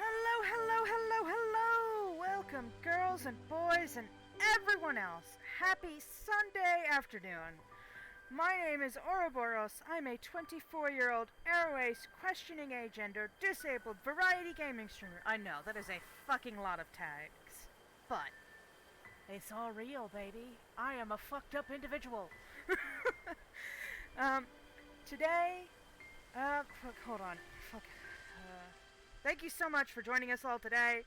Hello, hello, hello, hello! Welcome, girls and boys and everyone else. Happy Sunday afternoon. My name is Ouroboros. I'm a 24-year-old airways questioning agender disabled variety gaming streamer. I know, that is a fucking lot of tags. But it's all real, baby. I am a fucked up individual. Today, hold on. Thank you so much for joining us all today.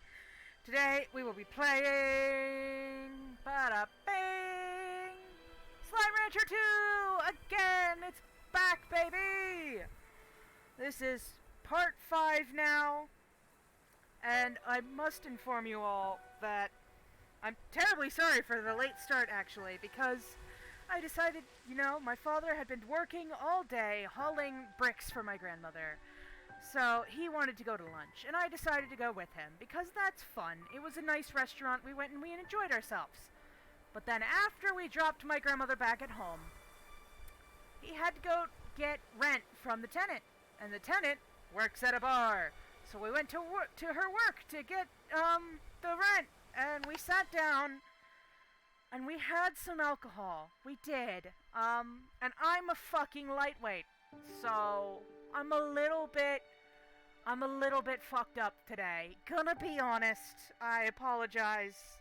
Today, we will be playing... Bada-bing! Slime Rancher 2! Again! It's back, baby! This is part 5 now. And I must inform you all that I'm terribly sorry for the late start, actually, because I decided, my father had been working all day hauling bricks for my grandmother. So he wanted to go to lunch, and I decided to go with him, because that's fun. It was a nice restaurant. We went and we enjoyed ourselves. But then after we dropped my grandmother back at home, he had to go get rent from the tenant, and the tenant works at a bar. So we went to her work to get the rent, and we sat down, and we had some alcohol. We did. And I'm a fucking lightweight, so I'm a little bit fucked up today. Gonna be honest. I apologize.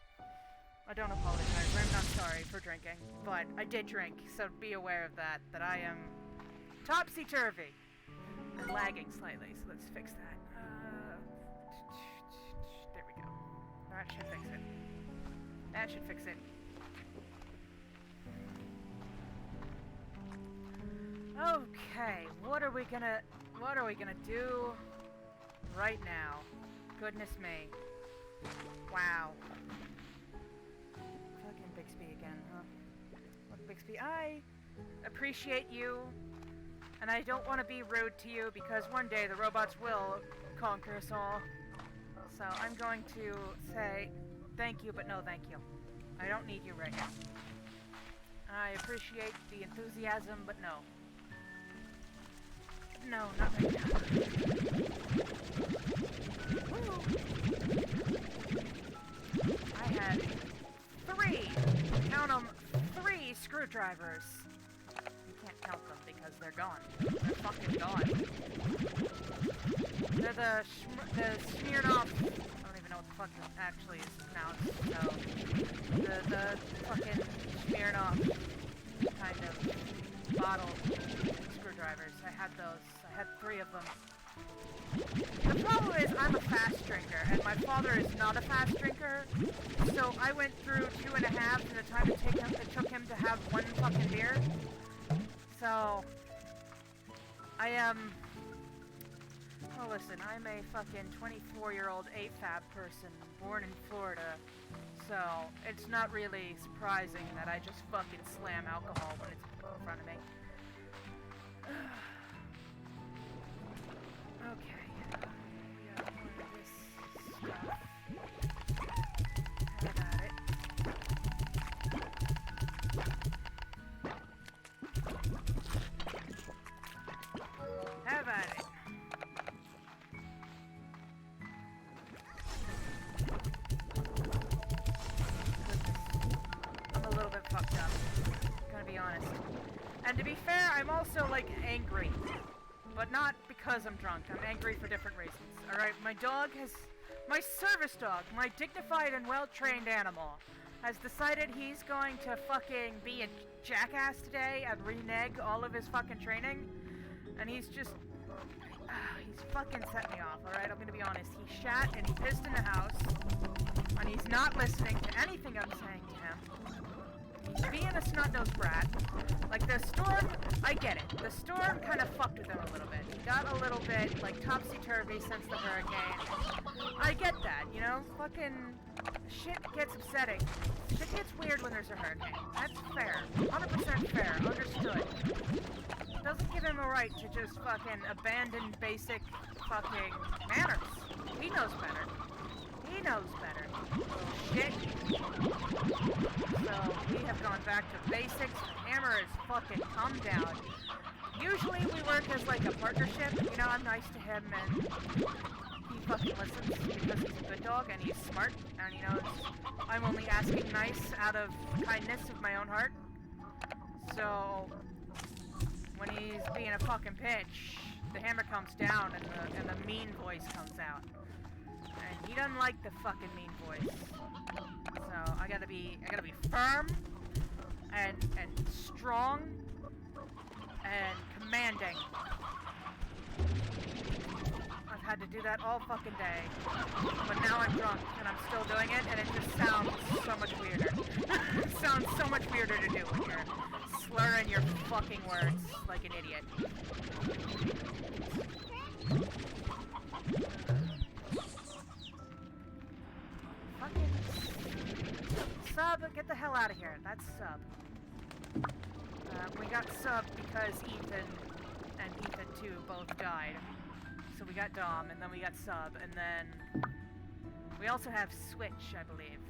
I don't apologize. I'm not sorry for drinking. But I did drink, so be aware of that. That I am topsy-turvy. I'm lagging slightly, so let's fix that. There we go. That should fix it. That should fix it. Okay, what are we gonna do right now? Goodness me. Wow. Fucking Bixby again, huh? Look, Bixby, I appreciate you, and I don't want to be rude to you because one day the robots will conquer us all. So I'm going to say thank you, but no thank you. I don't need you right now. I appreciate the enthusiasm, but no. No, not right now. Woo. I had 3 screwdrivers. You can't count them because they're gone. They're fucking gone. They're the smeared off... I don't even know what the fuck it actually is pronounced. So, the fucking smeared off kind of bottle screwdrivers. I had those. I had 3 of them. The problem is I'm a fast drinker, and my father is not a fast drinker, so I went through 2.5 in the time it took him to have one fucking beer. So, I am... Oh, listen, I'm a fucking 24-year-old AFAB person born in Florida, so it's not really surprising that I just fucking slam alcohol when it's in front of me. Okay, we got more of this stuff. Have at it. Have at it. I'm a little bit fucked up, gonna be honest. And to be fair, I'm also, like, angry. But not because I'm drunk. I'm angry for different reasons. Alright, my service dog, my dignified and well-trained animal, has decided he's going to fucking be a jackass today and renege all of his fucking training. And he's just... he's fucking set me off, alright? I'm gonna be honest. He shat and he pissed in the house. And he's not listening to anything I'm saying to him. He's being a snot-nosed brat. Like, the storm, I get it. The storm kind of fucked with him a little bit. He got a little bit, like, topsy-turvy since the hurricane. I get that, you know? Fucking shit gets upsetting. Shit gets weird when there's a hurricane. That's fair. 100% fair. Understood. Doesn't give him a right to just fucking abandon basic fucking manners. He knows better. He knows better. Shit. So, we have gone back to basics. Hammer is fucking come down. Usually we work as like a partnership. You know, I'm nice to him and he fucking listens because he's a good dog and he's smart. And you know, I'm only asking nice out of kindness of my own heart. So, when he's being a fucking bitch, the hammer comes down and the mean voice comes out. And he doesn't like the fucking mean voice. So I gotta be firm and strong and commanding. I've had to do that all fucking day. But now I'm drunk and I'm still doing it and it just sounds so much weirder. It sounds so much weirder to do when you're slurring your fucking words like an idiot. Fucking sub, get the hell out of here. That's sub. We got sub because Ethan and Ethan 2 both died. So we got Dom, and then we got sub, and then we also have Switch, I believe.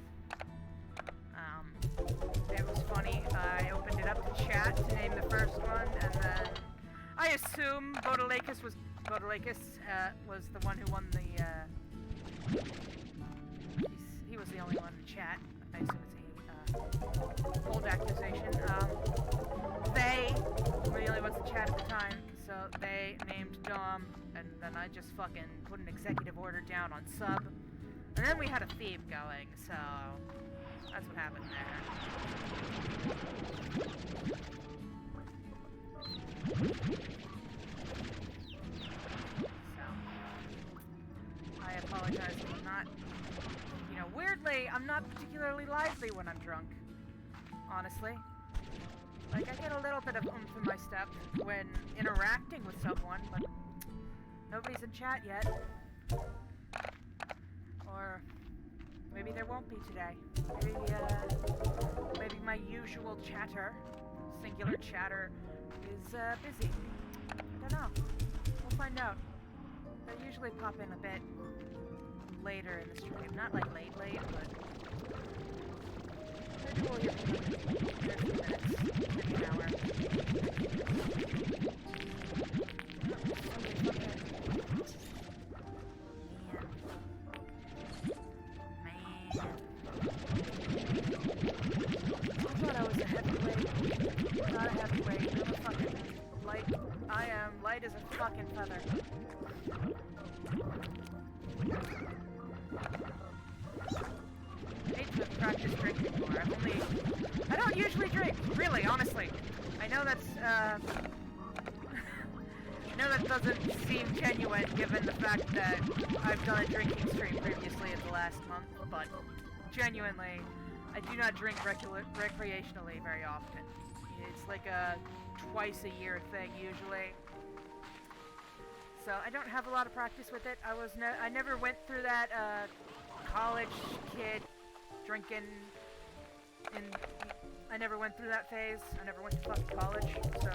It was funny. I opened it up to chat to name the first one, and then I assume Bodalakis was the one who won the. He was the only one in chat. I assume it's a old accusation. They were the only ones in chat at the time, so they named Dom, and then I just fucking put an executive order down on sub, and then we had a theme going, so that's what happened there. So, I apologize if I'm not, weirdly, I'm not particularly lively when I'm drunk, honestly. Like, I get a little bit of oomph in my step when interacting with someone, but nobody's in chat yet. Or maybe there won't be today. Maybe my usual chatter, singular chatter, is busy. I don't know. We'll find out. They usually pop in a bit later in the stream. Not like late, but maybe we'll hear from them in 30 minutes, maybe an hour. Man. I thought I was a heavyweight. Not a heavyweight. I'm a fucking light. I am light as a fucking feather. I need to practice drinking more. I don't usually drink, really, honestly. I know that's, know that doesn't seem genuine given the fact that I've done a drinking stream previously in the last month, but genuinely, I do not drink recreationally very often. It's like a twice-a-year thing usually. So I don't have a lot of practice with it. I never went through that college kid drinking I never went through that phase. I never went to fucking college, so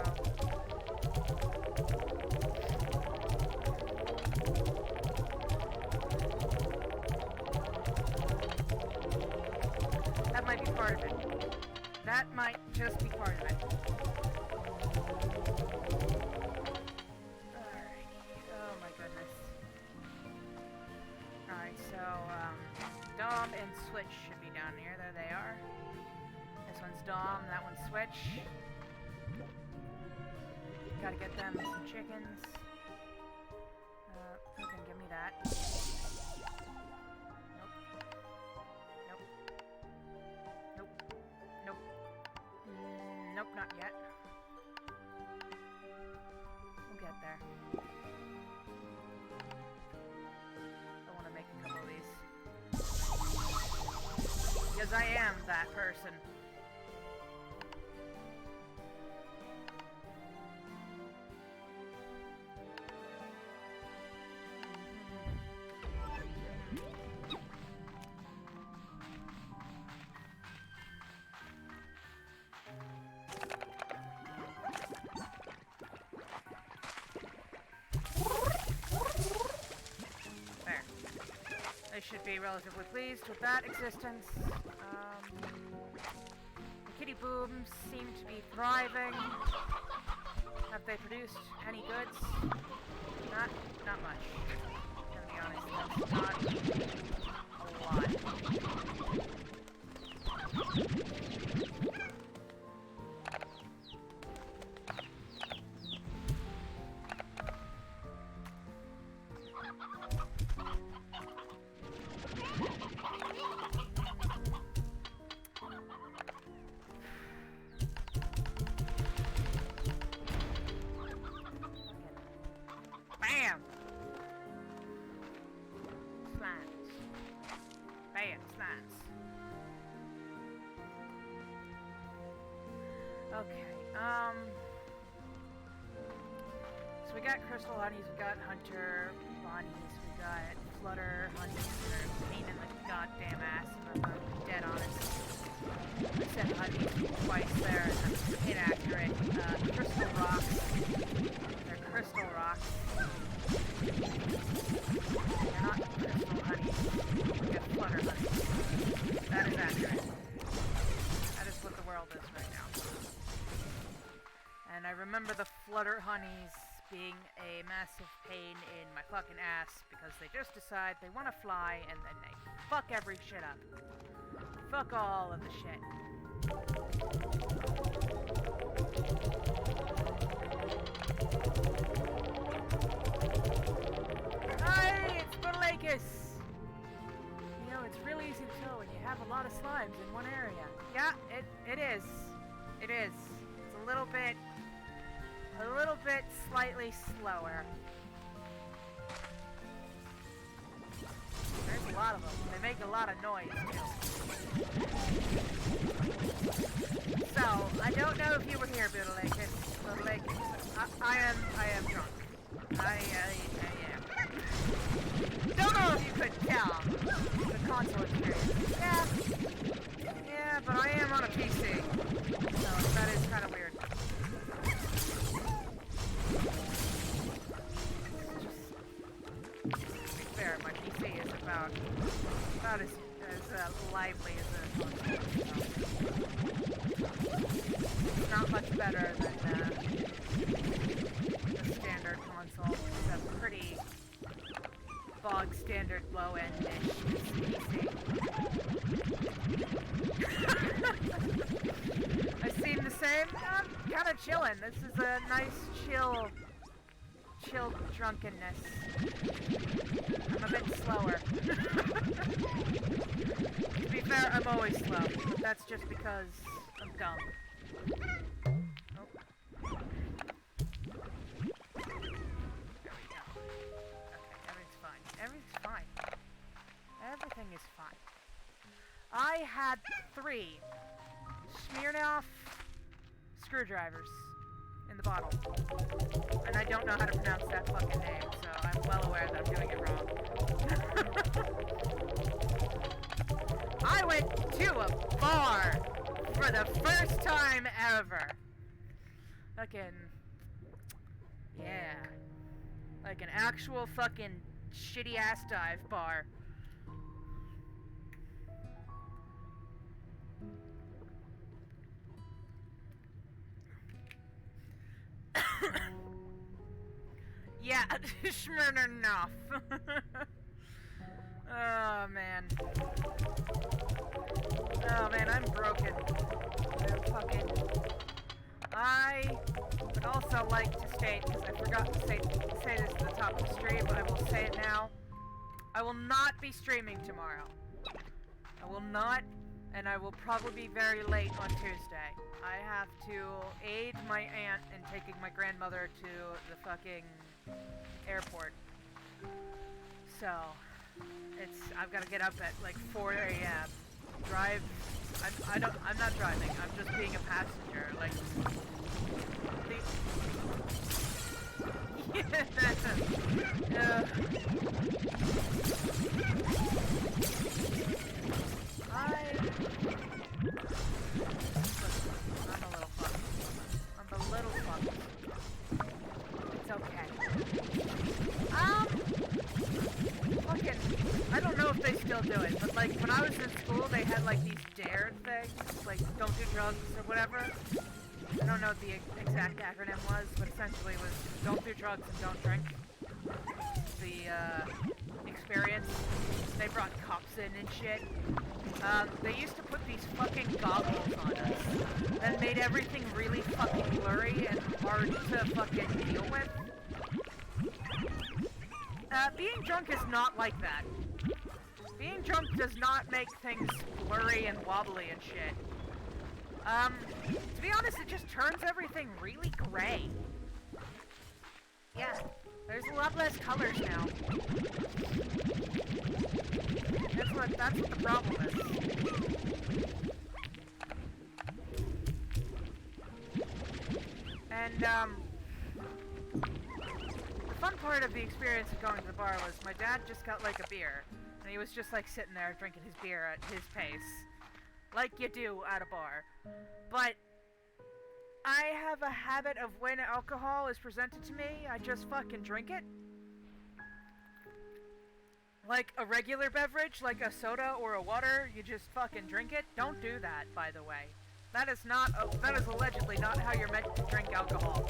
that might be part of it. That might just be part of it. Dom and Switch should be down here. There they are. This one's Dom, that one's Switch. Gotta get them some chickens. You can give me that. Nope. Nope. Nope. Nope. Nope, not yet. We'll get there. I want to make a couple of these. Because I am that person. There. I should be relatively pleased with that existence. The kitty booms seem to be thriving. Have they produced any goods? Not much. Gonna be honest, that's not a lot. Bam! Slants. Bam, slants. Okay, so we got crystal honeys, we got hunter bunnies, we got flutter honeys that are a pain in the goddamn ass, and I'm dead honest. I said honeys twice there, and that's inaccurate. Crystal rocks. They're crystal rocks. They're not crystal honeys. They're flutter honeys. That is accurate. That is what the world is right now. And I remember the flutter honeys being a massive pain in my fucking ass because they just decide they want to fly and then they fuck every shit up. Fuck all of the shit. Hi, it's Butalakis! You know, it's really easy to tell when you have a lot of slimes in one area. Yeah, it is. It is. It's a little bit slightly slower. There's a lot of them. They make a lot of noise, too. So, I don't know if you were here, Butalakis. I am drunk. I am. Don't know if you could tell the console experience. Yeah, but I am on a PC. So, that is kind of weird. To be fair, my PC is about as lively as a console. It's not much better than the standard console. It's a pretty bog standard low-end-ish PC. I seem the same. I'm kind of chilling. This is a nice chill drunkenness. I'm a bit slower. To be fair, I'm always slow, but that's just because I'm dumb. Oh. is fine. I had 3 Smirnoff screwdrivers in the bottle. And I don't know how to pronounce that fucking name, so I'm well aware that I'm doing it wrong. I went to a bar for the first time ever. Fucking, yeah. Like an actual fucking shitty ass dive bar. Yeah, Smirnoff. Oh man. Oh man, I'm broken. I would also like to state, because I forgot to say this at the top of the stream, but I will say it now. I will not be streaming tomorrow. I will not, and I will probably be very late on Tuesday. I have to aid my aunt in taking my grandmother to the fucking airport. So, I've got to get up at like 4 a.m. Drive, I'm not driving, I'm just being a passenger, like, I'm a little fucked. It's okay. Fucking, I don't know if they still do it, but like, when I was in school, they had like these DARE things, like, don't do drugs or whatever. I don't know what the exact acronym was, but essentially it was don't do drugs and don't drink. The, experience. They brought cops in and shit. They used to put these fucking goggles on us that made everything really fucking blurry and hard to fucking deal with. Being drunk is not like that. Being drunk does not make things blurry and wobbly and shit. To be honest, it just turns everything really gray. Yeah, there's a lot less colors now. That's what the problem is. And, the fun part of the experience of going to the bar was my dad just got, like, a beer. And he was just, like, sitting there drinking his beer at his pace. Like you do at a bar. But I have a habit of when alcohol is presented to me, I just fucking drink it. Like a regular beverage, like a soda or a water, you just fucking drink it. Don't do that, by the way. That is allegedly not how you're meant to drink alcohol.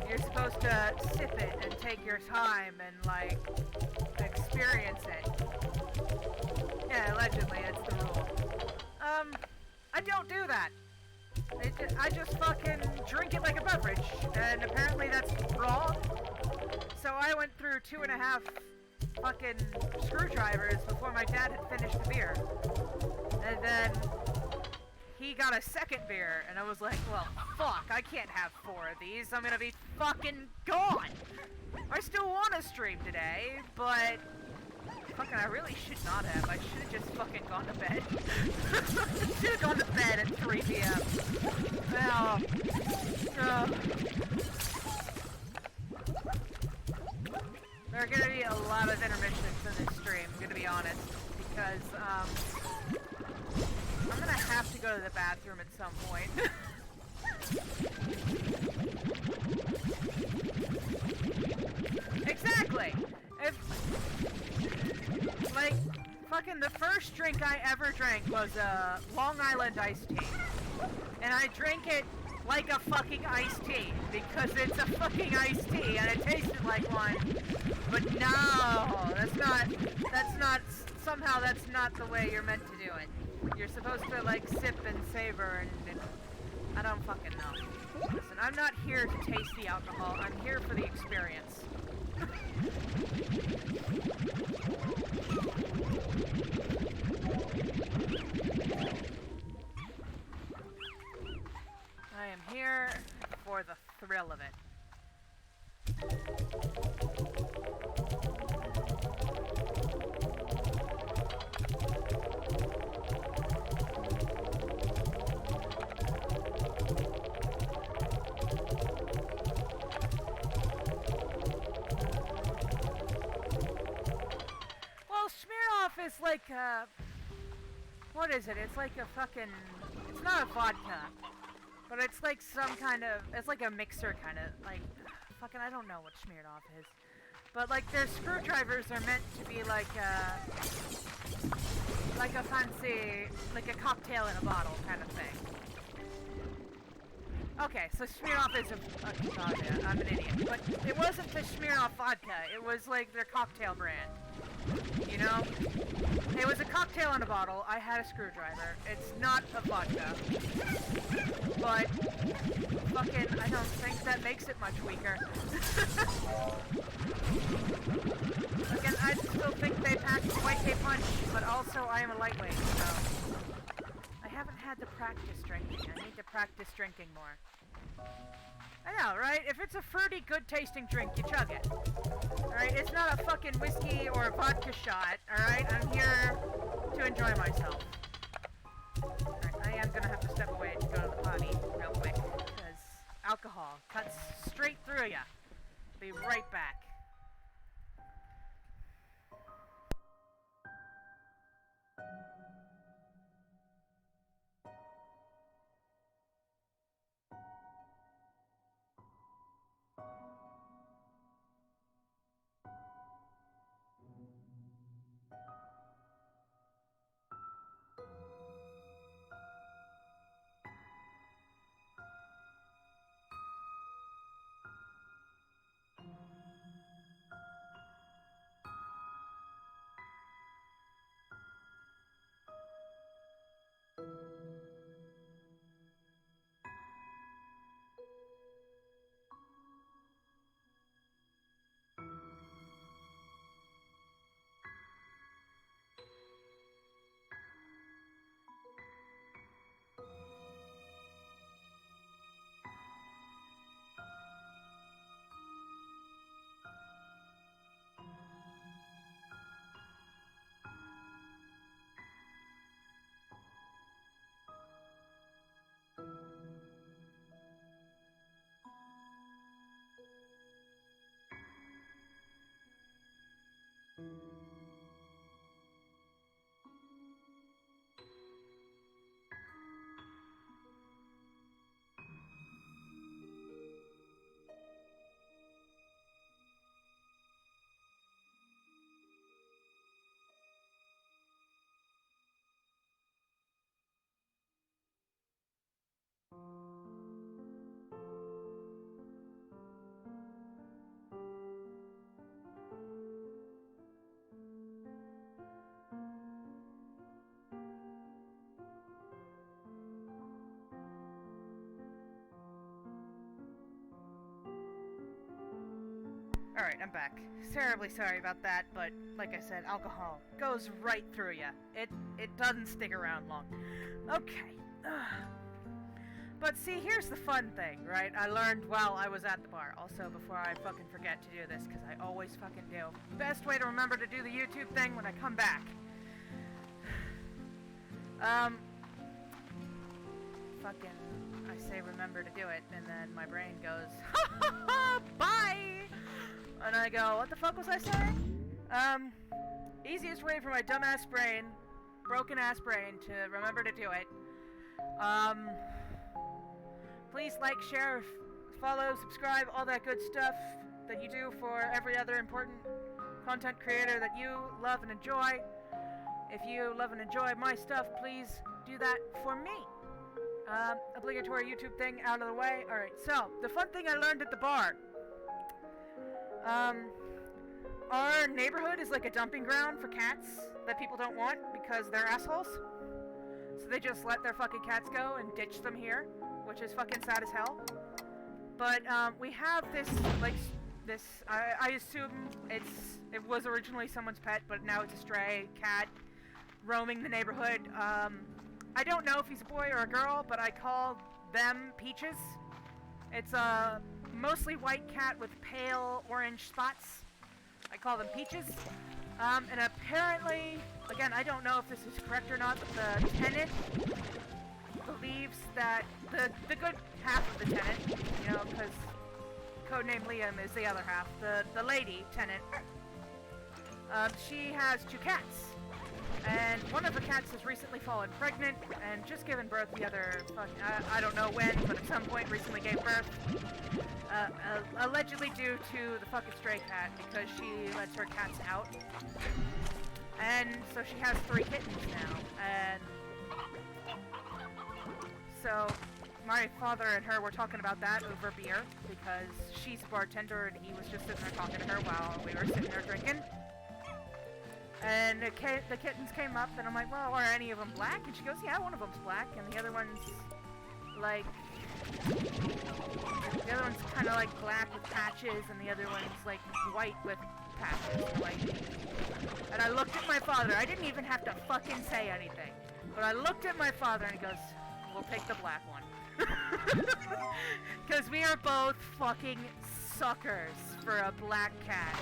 You're supposed to sip it and take your time and, like, experience it. Yeah, allegedly, it's the rule. I don't do that. I just fucking drink it like a beverage, and apparently that's wrong. So I went through 2.5 fucking screwdrivers before my dad had finished the beer. And then he got a second beer, and I was like, well, fuck, I can't have 4 of these. I'm gonna be fucking gone. I still want to stream today, but fucking, I really should not have. I should have just fucking gone to bed. Should have gone to bed at 3 p.m. Well, there are gonna be a lot of intermissions in this stream, I'm gonna be honest, because, I'm gonna have to go to the bathroom at some point. Exactly! Like, fucking the first drink I ever drank was a Long Island iced tea. And I drank it like a fucking iced tea, because it's a fucking iced tea, and it tasted like one. But no, somehow that's not the way you're meant to do it. You're supposed to, like, sip and savor, and I don't fucking know. Listen, I'm not here to taste the alcohol, I'm here for the experience. I am here for the thrill of it. this like what is it? It's like a fucking, it's not a vodka, but it's like some kind of, it's like a mixer kind of, like, fucking, I don't know what Smirnoff is. But like their screwdrivers are meant to be like a fancy, like a cocktail in a bottle kind of thing. Okay, so Smirnoff is oh yeah, I'm an idiot. But it wasn't the Smirnoff vodka, it was like their cocktail brand. You know? It was a cocktail in a bottle, I had a screwdriver. It's not a vodka. But, fucking, I don't think that makes it much weaker. Again, I still think they packed White K Punch, but also I am a lightweight, so... I haven't had to practice drinking. I need to practice drinking more. I know, right? If it's a fruity, good-tasting drink, you chug it. Alright? It's not a fucking whiskey or a vodka shot, alright? I'm here to enjoy myself. Alright, I am gonna have to step away to go to the potty real quick, because alcohol cuts straight through ya. Be right back. Alright, I'm back. Terribly sorry about that, but like I said, alcohol goes right through ya. It doesn't stick around long. Okay. But see, here's the fun thing, right? I learned while I was at the bar. Also, before I fucking forget to do this, because I always fucking do. Best way to remember to do the YouTube thing when I come back. Fucking, I say remember to do it, and then my brain goes, ha ha ha, bye! And I go, what the fuck was I saying? Easiest way for my dumbass brain, broken ass brain, to remember to do it. Please like, share, follow, subscribe, all that good stuff that you do for every other important content creator that you love and enjoy. If you love and enjoy my stuff, please do that for me. Obligatory YouTube thing out of the way. Alright, so, the fun thing I learned at the bar. Our neighborhood is like a dumping ground for cats that people don't want because they're assholes. So they just let their fucking cats go and ditch them here, which is fucking sad as hell. But, we have this, like, I assume it was originally someone's pet, but now it's a stray cat roaming the neighborhood. I don't know if he's a boy or a girl, but I call them Peaches. It's a mostly white cat with pale orange spots. I call them Peaches. And apparently, again, I don't know if this is correct or not, but the tenant believes that the good half of the tenant, you know, because codename Liam is the other half, the lady tenant, she has two cats. And one of her cats has recently fallen pregnant and just given birth. The other, I don't know when, but at some point recently gave birth. Allegedly due to the fucking stray cat, because she lets her cats out. And so she has 3 kittens now. And so my father and her were talking about that over beer, because she's a bartender and he was just sitting there talking to her while we were sitting there drinking. And the kittens came up, and I'm like, well, are any of them black? And she goes, yeah, one of them's black, and the other one's, like, kind of like black with patches, and the other one's, like, white with patches. And I looked at my father. I didn't even have to fucking say anything. But I looked at my father, and he goes, we'll take the black one. Because we are both fucking suckers for a black cat.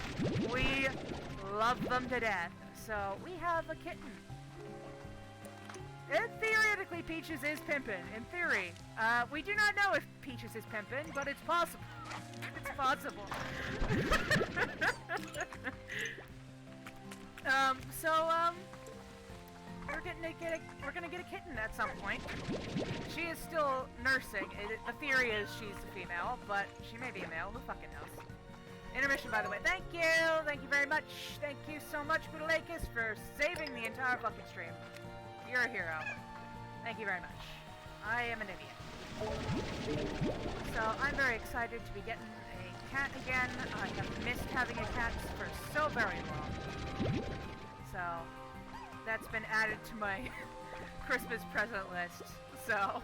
We love them to death. So, we have a kitten. And theoretically, Peaches is pimpin'. In theory. We do not know if Peaches is pimpin', but it's possible. It's possible. We're gonna get a kitten at some point. She is still nursing. The theory is she's a female, but she may be a male. Who fucking knows? Intermission, by the way. Thank you! Thank you very much. Thank you so much, Budalakis, for saving the entire fucking stream. You're a hero. Thank you very much. I am an idiot. So, I'm very excited to be getting a cat again. I have missed having a cat for so very long. So, that's been added to my Christmas present list. So,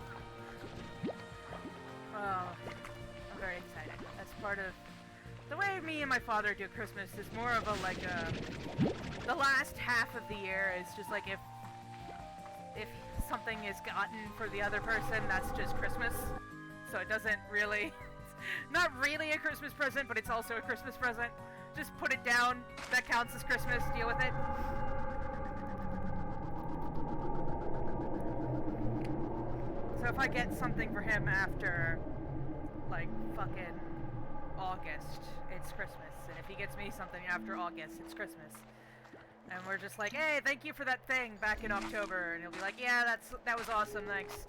I'm very excited. That's part of the way me and my father do Christmas. Is more of a, like, the last half of the year is just like if something is gotten for the other person, that's just Christmas. So it doesn't really, not really a Christmas present, but it's also a Christmas present. Just put it down. That counts as Christmas. Deal with it. So if I get something for him after, like, fucking August, it's Christmas. And if he gets me something after August, it's Christmas. And we're just like, hey, thank you for that thing back in October. And he'll be like, yeah, that was awesome, thanks.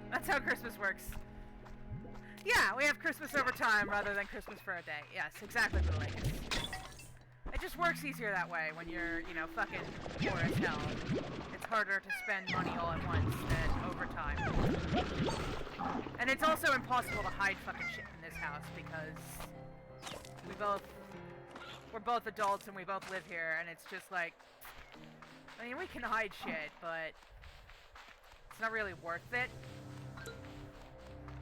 That's how Christmas works. Yeah, we have Christmas over time rather than Christmas for a day. Yes, exactly the way it is. It just works easier that way when you're, you know, fucking poor as hell. It's harder to spend money all at once than over time. And it's also impossible to hide fucking shit in this house because we're both adults and we both live here, and it's just like, I mean, we can hide shit, but it's not really worth it.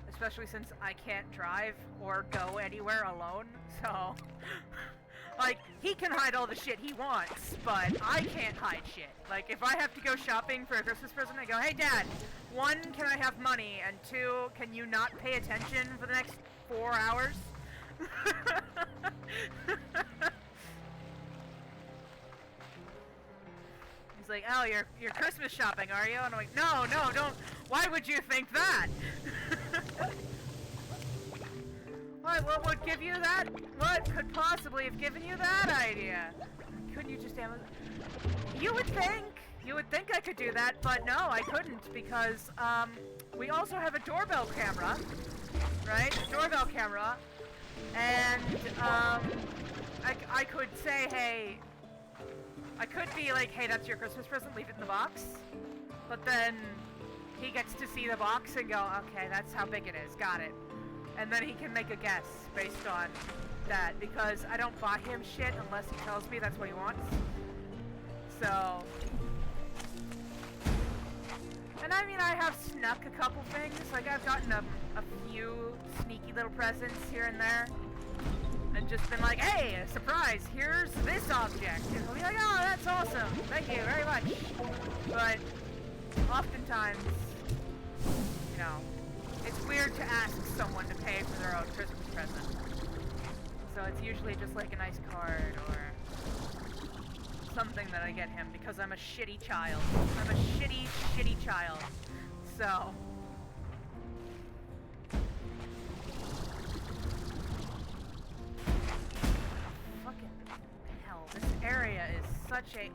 Especially since I can't drive or go anywhere alone, so... Like, he can hide all the shit he wants, but I can't hide shit. Like, if I have to go shopping for a Christmas present, I go, hey, Dad, 1, can I have money? And 2, can you not pay attention for the next 4 hours? He's like, oh, you're Christmas shopping, are you? And I'm like, no, don't. Why would you think that? What would give you that? What could possibly have given you that idea? Couldn't you just Amazon? You would think I could do that, but no, I couldn't, because, we also have a doorbell camera, right? Doorbell camera, and, I could say, hey, I could be like, hey, that's your Christmas present, leave it in the box, but then he gets to see the box and go, okay, that's how big it is, got it. And then he can make a guess based on that, because I don't buy him shit unless he tells me that's what he wants. So... And I mean, I have snuck a couple things. Like, I've gotten a few sneaky little presents here and there. And just been like, hey, surprise, here's this object. And he'll be like, oh, that's awesome. Thank you very much. But oftentimes, you know, it's weird to ask someone to pay for their own Christmas present. So it's usually just like a nice card or something that I get him because I'm a shitty child. I'm a shitty, shitty child. So... Fucking hell, this area is such shade.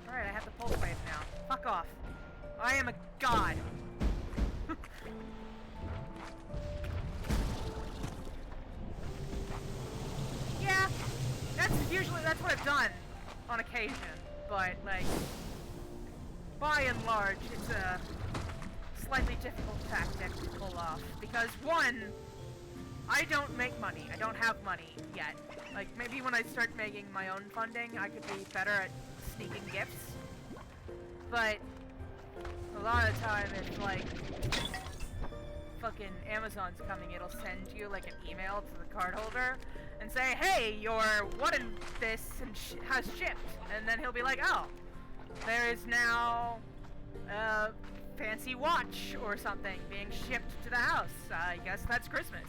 Alright, I have the pulse wave now. Fuck off. I am a god. Yeah, that's what I've done on occasion, but like, by and large, it's a slightly difficult tactic to pull off, because one, I don't make money. I don't have money yet. Like, maybe when I start making my own funding, I could be better at sneaking gifts. But a lot of the time, it's like, fucking Amazon's coming, it'll send you like an email to the card holder and say, hey, your what and this and has shipped. And then he'll be like, oh, there is now a fancy watch or something being shipped to the house. I guess that's Christmas.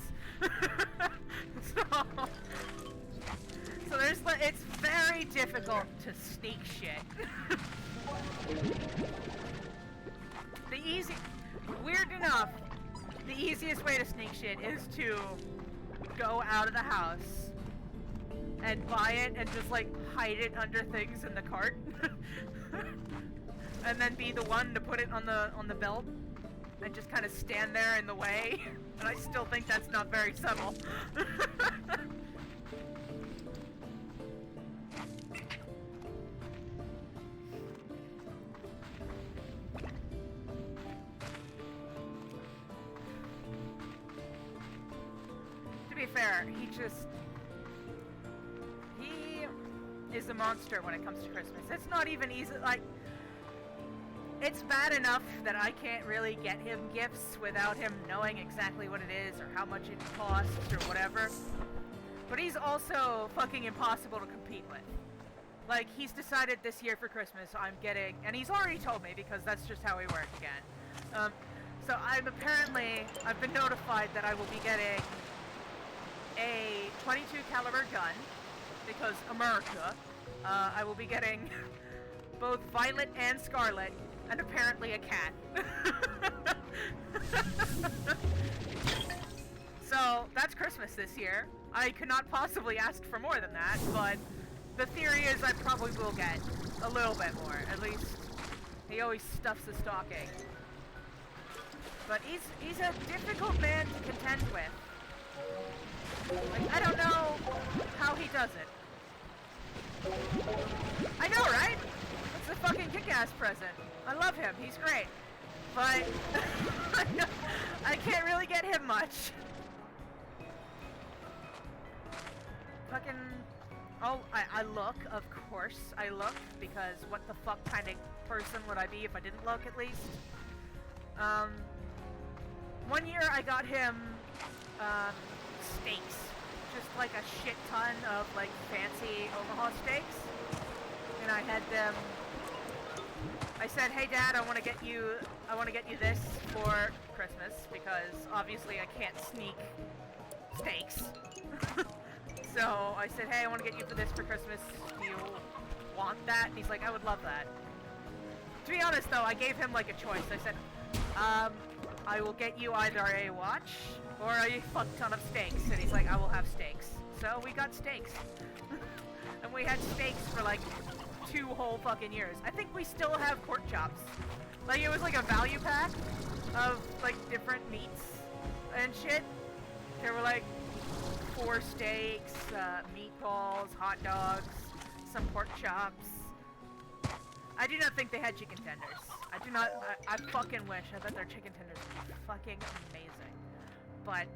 So there's, it's very difficult to sneak shit. Weird enough, the easiest way to sneak shit is to go out of the house and buy it and just like hide it under things in the cart. And then be the one to put it on the belt and just kind of stand there in the way. And I still think that's not very subtle. To be fair, he is a monster when it comes to Christmas. It's not even easy, like, it's bad enough that I can't really get him gifts without him knowing exactly what it is or how much it costs or whatever. But he's also fucking impossible to compete with. Like, he's decided this year for Christmas I'm getting, and he's already told me because that's just how we work again. So I've been notified that I will be getting a 22 caliber gun, because America. I will be getting both Violet and Scarlet, and apparently a cat. So, that's Christmas this year. I could not possibly ask for more than that, but the theory is I probably will get a little bit more. At least, he always stuffs the stocking. But he's a difficult man to contend with. Like, I don't know how he does it. I know, right? It's a fucking kick-ass present. I love him. He's great. But I can't really get him much. Fucking... Oh, I look, of course I look, because what the fuck kind of person would I be if I didn't look, at least? One year I got him, steaks. Just like a shit ton of like fancy Omaha steaks, and I had them. I said, "Hey, Dad, I want to get you this for Christmas because obviously I can't sneak steaks." So I said, "Hey, I want to get you this for Christmas. Do you want that?" And he's like, "I would love that." To be honest, though, I gave him like a choice. I said, "I will get you either a watch or a fuck ton of steaks." And he's like, "I will have steaks." So we got steaks. And we had steaks for like 2 whole fucking years. I think we still have pork chops. Like, it was like a value pack of like different meats and shit. There were like 4 steaks, meatballs, hot dogs, some pork chops. I do not think they had chicken tenders. I do not, I fucking wish. I bet their chicken tenders would be fucking amazing. But,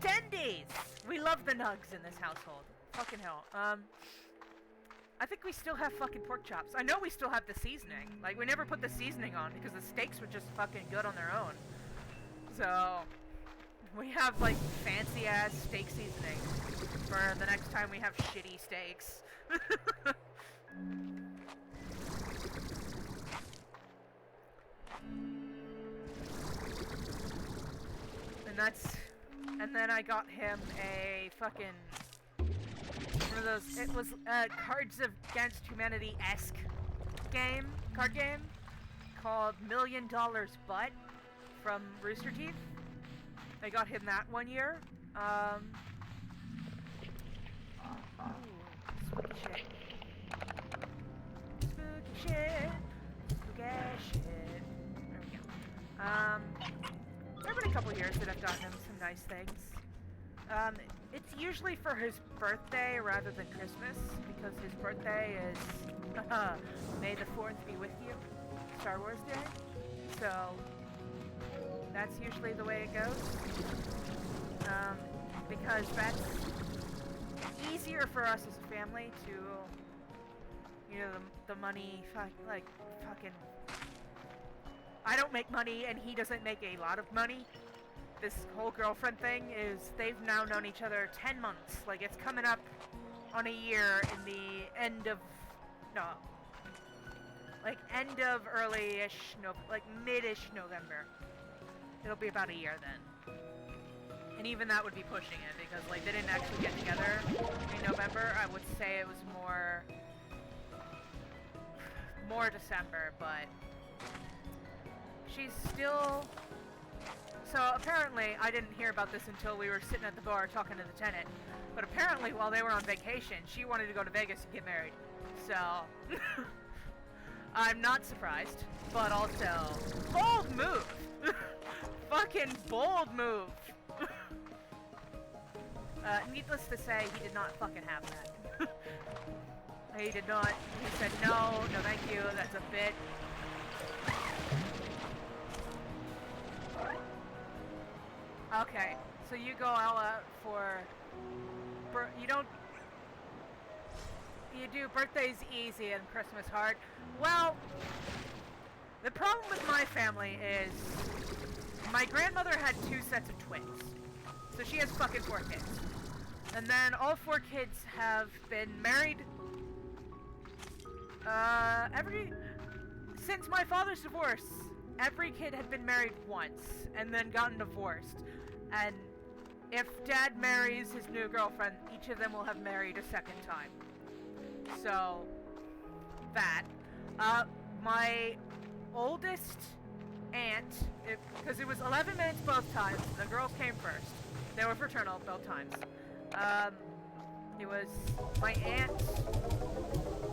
tendies! We love the nugs in this household. Fucking hell. I think we still have fucking pork chops. I know we still have the seasoning. Like, we never put the seasoning on because the steaks were just fucking good on their own. So, we have, like, fancy-ass steak seasoning for the next time we have shitty steaks. And then I got him a fucking, one of those, it was Cards Against Humanity-esque card game, called $1 Million Butt from Rooster Teeth. I got him that one year. Spooky shit. Spooky shit. Spooky shit. There we go. There have been a couple years that I've gotten him some nice things. It's usually for his birthday rather than Christmas, because his birthday is May the 4th be with you, Star Wars Day. So that's usually the way it goes. Because that's easier for us as a family to, you know, the money, like, fucking, I don't make money and he doesn't make a lot of money. This whole girlfriend thing is, they've now known each other 10 months. Like, it's coming up on a year in the end of, no, like, end of early-ish, no, like, mid-ish November. It'll be about a year then. And even that would be pushing it, because, like, they didn't actually get together in November. I would say it was more December, but she's still... So apparently, I didn't hear about this until we were sitting at the bar talking to the tenant, but apparently while they were on vacation, she wanted to go to Vegas and get married. So, I'm not surprised, but also, bold move! Fucking bold move! Needless to say, he did not fucking have that. He did not. He said, no thank you, that's a bit. Okay, so you go out for... You do birthdays easy and Christmas hard. Well, the problem with my family is... My grandmother had 2 sets of twins. So she has fucking 4 kids. And then all 4 kids have been married... Since my father's divorce, every kid had been married once, and then gotten divorced. And if Dad marries his new girlfriend, each of them will have married a second time. So, that. My oldest aunt, because it was 11 minutes both times, the girls came first. They were fraternal both times. It was my aunt,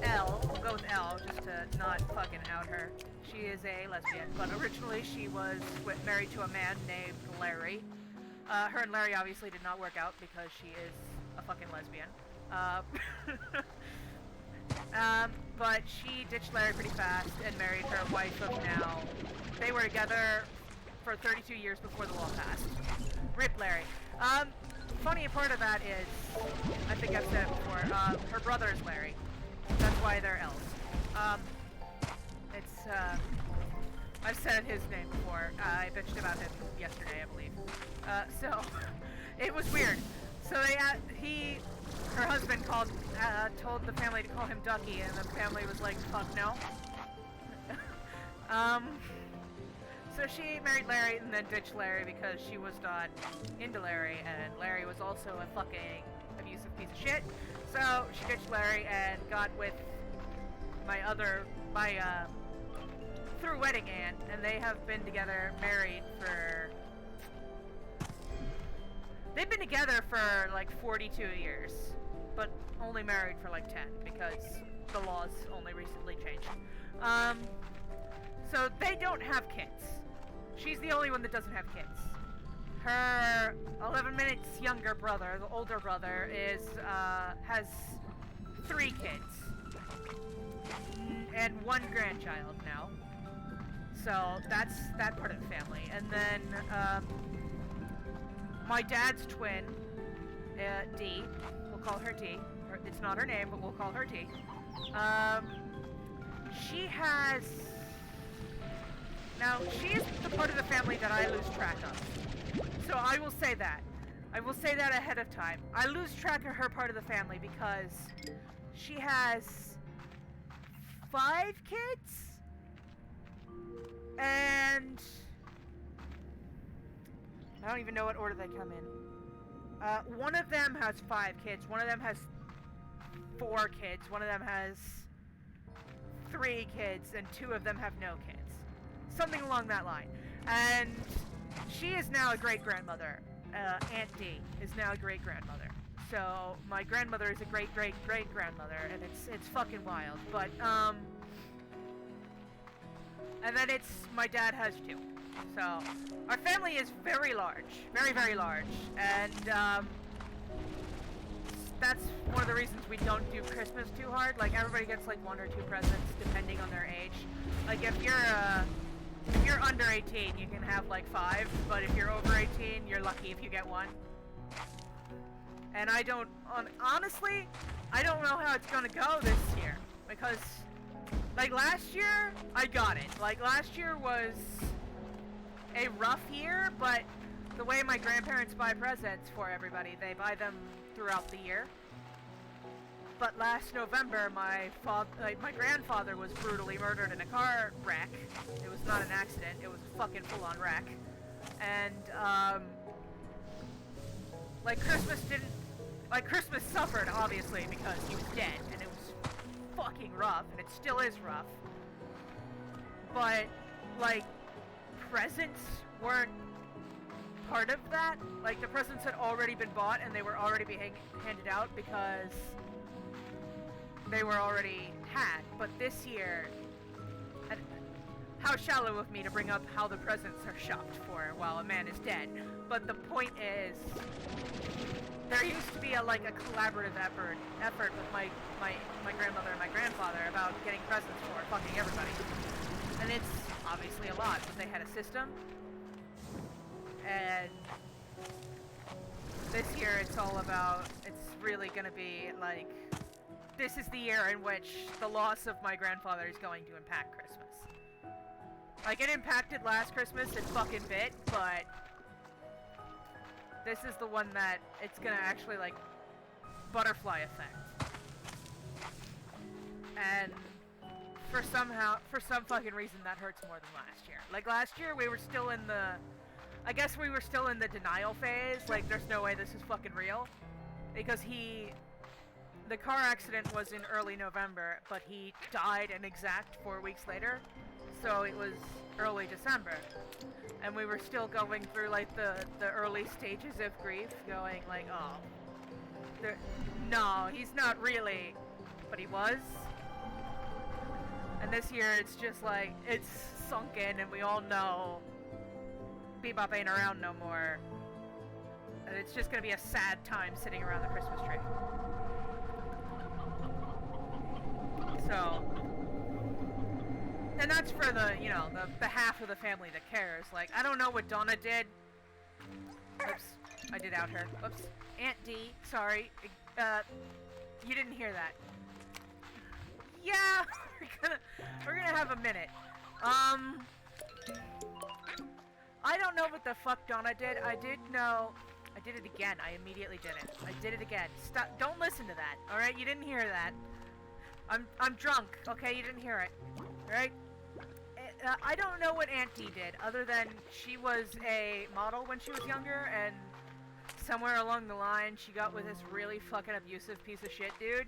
L, we'll go with L, just to not fucking out her. She is a lesbian, but originally she was married to a man named Larry. Her and Larry obviously did not work out because she is a fucking lesbian. But she ditched Larry pretty fast and married her wife of now. They were together for 32 years before the law passed. Rip Larry. Funny part of that is, I think I've said it before, her brother is Larry. That's why they're L's. I've said his name before. I bitched about him yesterday, I believe. So, it was weird. So her husband told the family to call him Ducky, and the family was like, fuck no. So she married Larry and then ditched Larry because she was not into Larry, and Larry was also a fucking abusive piece of shit. So she ditched Larry and got with my through wedding aunt, and they have been together, married for... They've been together for like 42 years, but only married for like 10 because the laws only recently changed. So they don't have kids. She's the only one that doesn't have kids. Her 11 minutes younger brother, the older brother, has 3 kids. And 1 grandchild now. So that's that part of the family. And then, my dad's twin, D, we'll call her D. It's not her name, but we'll call her D. She has... Now, she is the part of the family that I lose track of. So I will say that. I will say that ahead of time. I lose track of her part of the family because she has 5 kids? And... I don't even know what order they come in. One of them has 5 kids. One of them has 4 kids. One of them has 3 kids. And 2 of them have no kids. Something along that line. And she is now a great-grandmother. Aunt D is now a great-grandmother. So my grandmother is a great-great-great-grandmother, and it's fucking wild. But, and then my dad has 2. So, our family is very large. Very, very large. And, that's one of the reasons we don't do Christmas too hard. Like, everybody gets, like, 1 or 2 presents, depending on their age. Like, if you're under 18, you can have, like, 5. But if you're over 18, you're lucky if you get 1. And honestly, I don't know how it's gonna go this year. Because, like, last year, I got it. Like, last year was a rough year, but the way my grandparents buy presents for everybody, they buy them throughout the year. But last November, my grandfather was brutally murdered in a car wreck. It was not an accident, it was a fucking full-on wreck. And, Christmas suffered, obviously, because he was dead, and it was fucking rough, and it still is rough. But, like, presents weren't part of that. Like, the presents had already been bought, and they were already being handed out because they were already had. But this year, and how shallow of me to bring up how the presents are shopped for while a man is dead. But the point is, there used to be a collaborative effort with my grandmother and my grandfather about getting presents for fucking everybody. And it's obviously a lot, but they had a system. And this year it's really gonna be like, this is the year in which the loss of my grandfather is going to impact Christmas. Like, it impacted last Christmas a fucking bit, but this is the one that it's gonna actually, like, butterfly effect. And for some fucking reason that hurts more than last year. Like, last year we were still in the denial phase, like, there's no way this is fucking real. Because the car accident was in early November, but he died an exact 4 weeks later, so it was early December. And we were still going through, like, the early stages of grief, going, like, oh, no, he's not really, but he was. And this year, it's just, like, it's sunk in, and we all know Bebop ain't around no more. And it's just gonna be a sad time sitting around the Christmas tree. So, and that's for the half of the family that cares. Like, I don't know what Donna did. Oops, I did out her. Whoops. Aunt D, sorry. You didn't hear that. Yeah, we're gonna have a minute. I don't know what the fuck Donna did. I did it again. I immediately did it. I did it again. Stop. Don't listen to that. All right, you didn't hear that. I'm drunk. Okay, you didn't hear it. All right. I don't know what Aunt D did, other than she was a model when she was younger, and somewhere along the line, she got with this really fucking abusive piece of shit dude,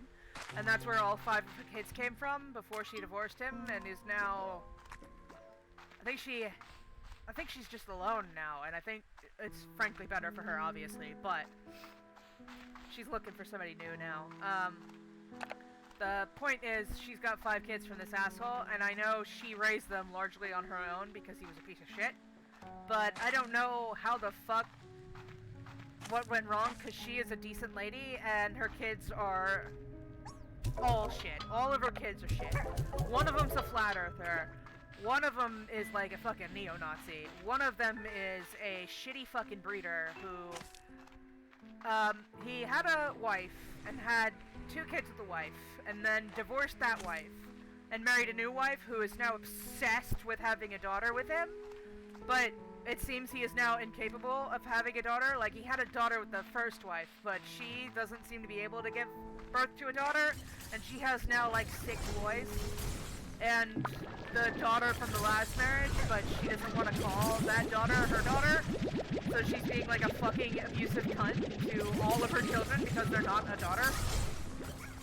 and that's where all 5 of the kids came from before she divorced him, and is now. I think she's just alone now, and I think it's frankly better for her, obviously, but she's looking for somebody new now. The point is, she's got 5 kids from this asshole, and I know she raised them largely on her own because he was a piece of shit, but I don't know what went wrong, because she is a decent lady, and her kids are all shit. All of her kids are shit. One of them's a flat earther. One of them is like a fucking neo-Nazi. One of them is a shitty fucking breeder who, he had a wife and had 2 kids with the wife, and then divorced that wife, and married a new wife who is now obsessed with having a daughter with him, but it seems he is now incapable of having a daughter. Like, he had a daughter with the first wife, but she doesn't seem to be able to give birth to a daughter, and she has now, like, 6 boys. And the daughter from the last marriage, but she doesn't want to call that daughter her daughter, so she's being like a fucking abusive cunt to all of her children because they're not a daughter.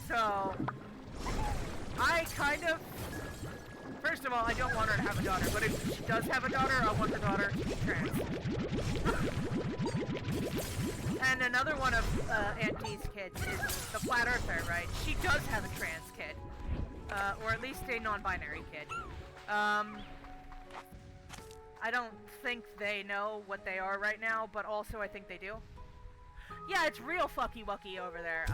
So, I kind of, first of all, I don't want her to have a daughter, but if she does have a daughter, I want the daughter to be trans. And another one of Aunt Dee's kids is the Flat Earther, right? She does have a trans kid. Or at least a non-binary kid. I don't think they know what they are right now, but also I think they do. Yeah, it's real fucky-wucky over there.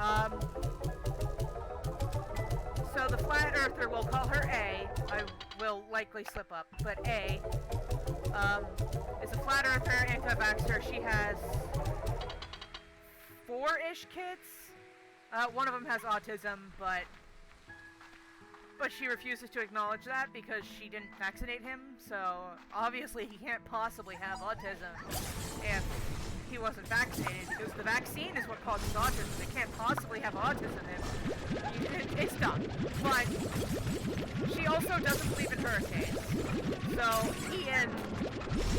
So the Flat Earther, we'll call her A. I will likely slip up, but A is a Flat Earther, anti-vaxxer. She has 4-ish kids. One of them has autism, but she refuses to acknowledge that because she didn't vaccinate him, so obviously he can't possibly have autism if he wasn't vaccinated, because the vaccine is what causes autism. They can't possibly have autism if it's dumb. But she also doesn't believe in hurricanes. So Ian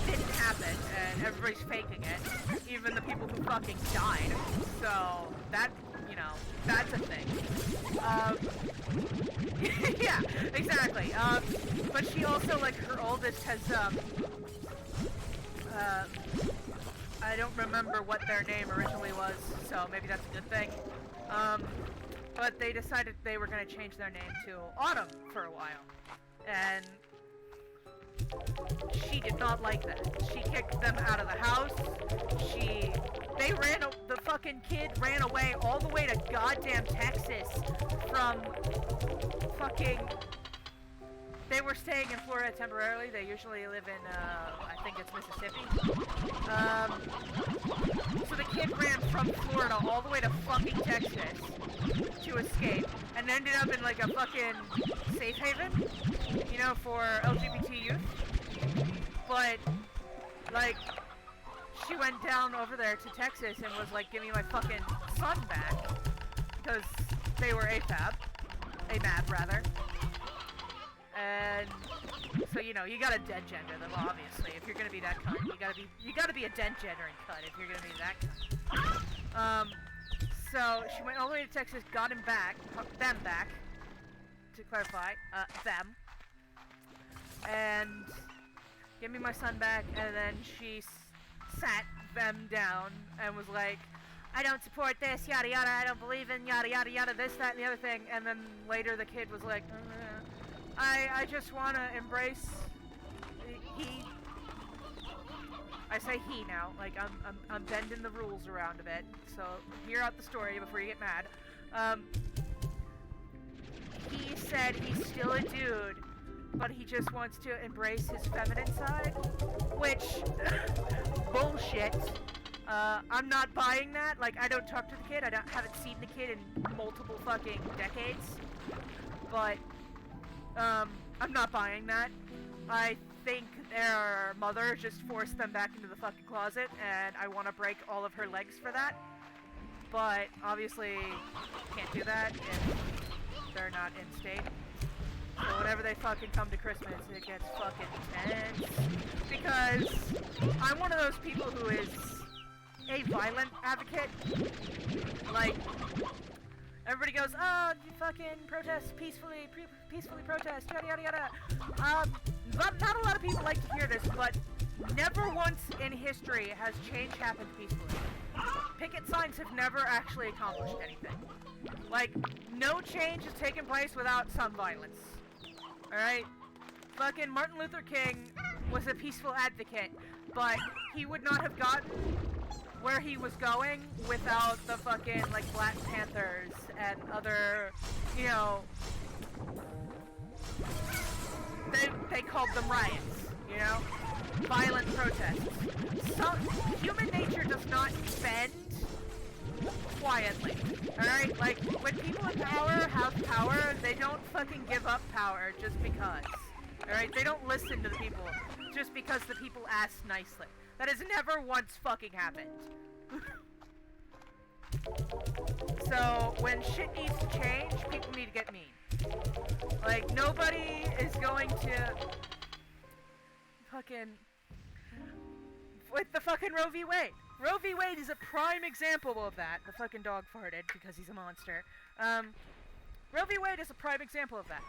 didn't happen, and everybody's faking it. Even the people who fucking died. So that, you know, that's a thing. Yeah, exactly. But she also, like, her oldest has, I don't remember what their name originally was, so maybe that's a good thing. But they decided they were going to change their name to Autumn for a while. And she did not like that. She kicked them out of the house. The fucking kid ran away all the way to goddamn Texas from fucking... They were staying in Florida temporarily. They usually live in, I think it's Mississippi. So the kid ran from Florida all the way to fucking Texas to escape, and ended up in, like, a fucking safe haven, you know, for LGBT youth. But, like, she went down over there to Texas and was like, give me my fucking son back, because they were AMAB rather. And so, you know, you gotta dead gender them, obviously. If you're gonna be that cunt, you gotta be a dead gendering cunt if you're gonna be that cunt. So she went all the way to Texas, got them back, to clarify, them, and gave me my son back, and then she sat them down and was like, I don't support this, yada yada, I don't believe in yada yada yada, this, that, and the other thing, and then later the kid was like, I just want to embrace he. I say he now, like I'm bending the rules around a bit. So hear out the story before you get mad. He said he's still a dude, but he just wants to embrace his feminine side, which bullshit. I'm not buying that. Like, I don't talk to the kid. Haven't seen the kid in multiple fucking decades, but. I'm not buying that. I think their mother just forced them back into the fucking closet, and I want to break all of her legs for that. But, obviously, can't do that if they're not in state. So whenever they fucking come to Christmas, it gets fucking tense. Because I'm one of those people who is a violent advocate. Like... Everybody goes, oh, you fucking protest peacefully, peacefully protest, yada yada yada. Not a lot of people like to hear this, but never once in history has change happened peacefully. Picket signs have never actually accomplished anything. Like, no change has taken place without some violence. Alright? Fucking Martin Luther King was a peaceful advocate, but he would not have gotten where he was going without the fucking, like, Black Panthers and other, you know, they called them riots, you know? Violent protests. Human nature does not bend quietly, alright? Like, when people in power have power, they don't fucking give up power just because, alright? They don't listen to the people just because the people ask nicely. That has never once fucking happened. So, when shit needs to change, people need to get mean. Like, nobody is going to... Fucking... With the fucking Roe v. Wade. Roe v. Wade is a prime example of that. The fucking dog farted because he's a monster. Roe v. Wade is a prime example of that.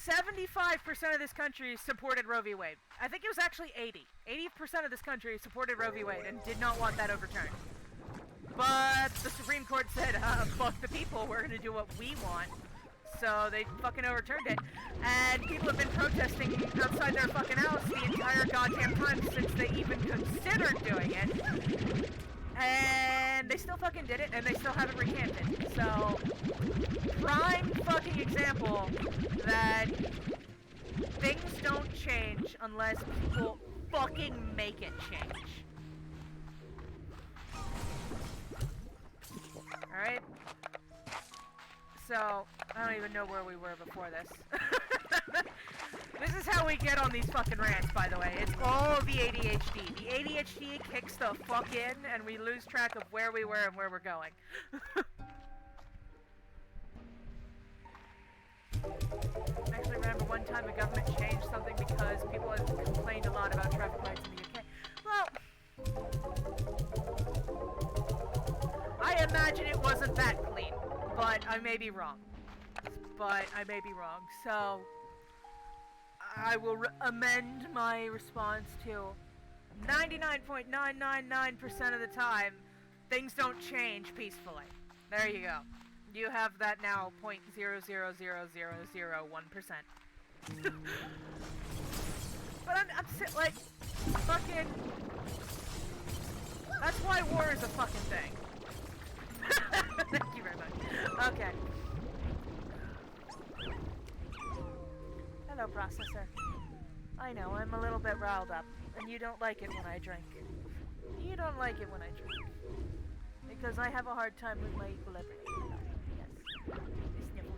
75% of this country supported Roe v. Wade. I think it was actually 80. 80% of this country supported Roe v. Wade and did not want that overturned. But the Supreme Court said, fuck the people, we're gonna do what we want. So they fucking overturned it. And people have been protesting outside their fucking house the entire goddamn time since they even considered doing it. And they still fucking did it, and they still haven't recanted. So, prime fucking example that things don't change unless people fucking make it change. Alright? So, I don't even know where we were before this. This is how we get on these fucking rants, by the way. It's all the ADHD. The ADHD kicks the fuck in, and we lose track of where we were and where we're going. I actually remember one time the government changed something because people had complained a lot about traffic lights in the UK. Well, I imagine it wasn't that clean, but I may be wrong. So, I will amend my response to 99.999% of the time, things don't change peacefully. There you go. You have that now, 0.0000001%. But I'm like, fucking... That's why war is a fucking thing. Thank you very much. Okay. Hello, processor. I know, I'm a little bit riled up, and you don't like it when I drink. You don't like it when I drink. Because I have a hard time with my equilibrium. Yes.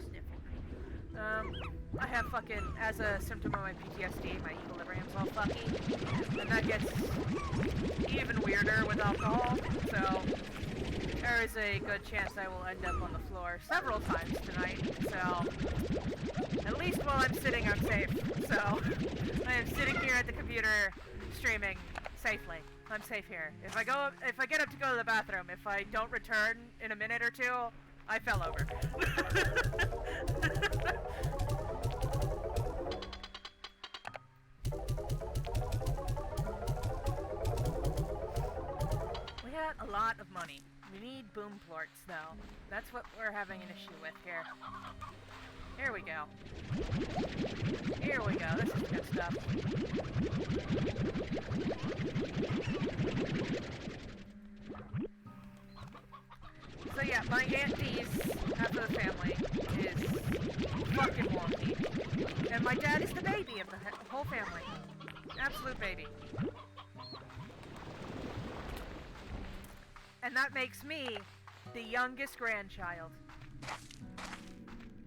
Sniffle. I have fucking, as a symptom of my PTSD, my equilibrium's all fucky. And that gets even weirder with alcohol, so there is a good chance I will end up on the floor several times tonight, so at least while I'm sitting, I'm safe. So I am sitting here at the computer, streaming safely. I'm safe here. If I get up to go to the bathroom, if I don't return in a minute or two, I fell over. We got a lot of money. We need boom plorts, though. That's what we're having an issue with here. Here we go. Here we go. This is good stuff. So yeah, my Aunt Dee's, half of the family, is fucking wonky. And my dad is the baby of the whole family. Absolute baby. And that makes me the youngest grandchild.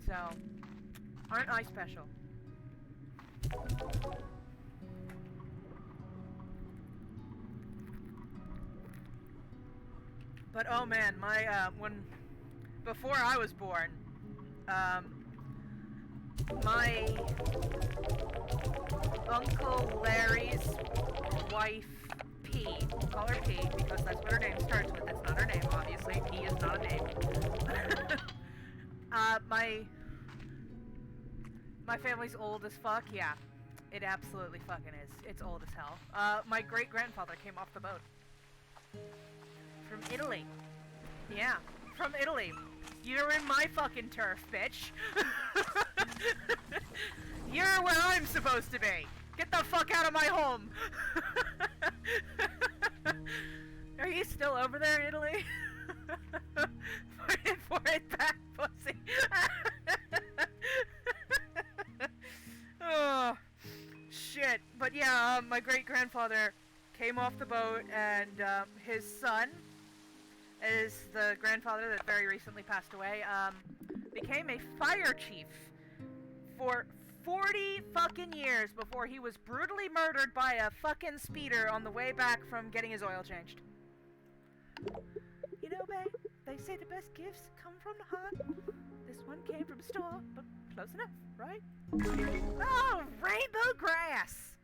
So, aren't I special? But oh man, my, before I was born, my Uncle Larry's wife, P, we'll call her P, because that's what her name starts with. It's not her name, obviously. P is not a name. My family's old as fuck, yeah. It absolutely fucking is. It's old as hell. My great-grandfather came off the boat. From Italy. Yeah, from Italy. You're in my fucking turf, bitch. You're where I'm supposed to be. Get the fuck out of my home. Are you still over there in Italy? For it back, pussy. Oh, shit. But yeah, my great-grandfather came off the boat, and his son is the grandfather that very recently passed away, became a fire chief for 40 fucking years before he was brutally murdered by a fucking speeder on the way back from getting his oil changed. You know, babe, they say the best gifts come from the heart. This one came from a store, but close enough, right? Oh, rainbow grass!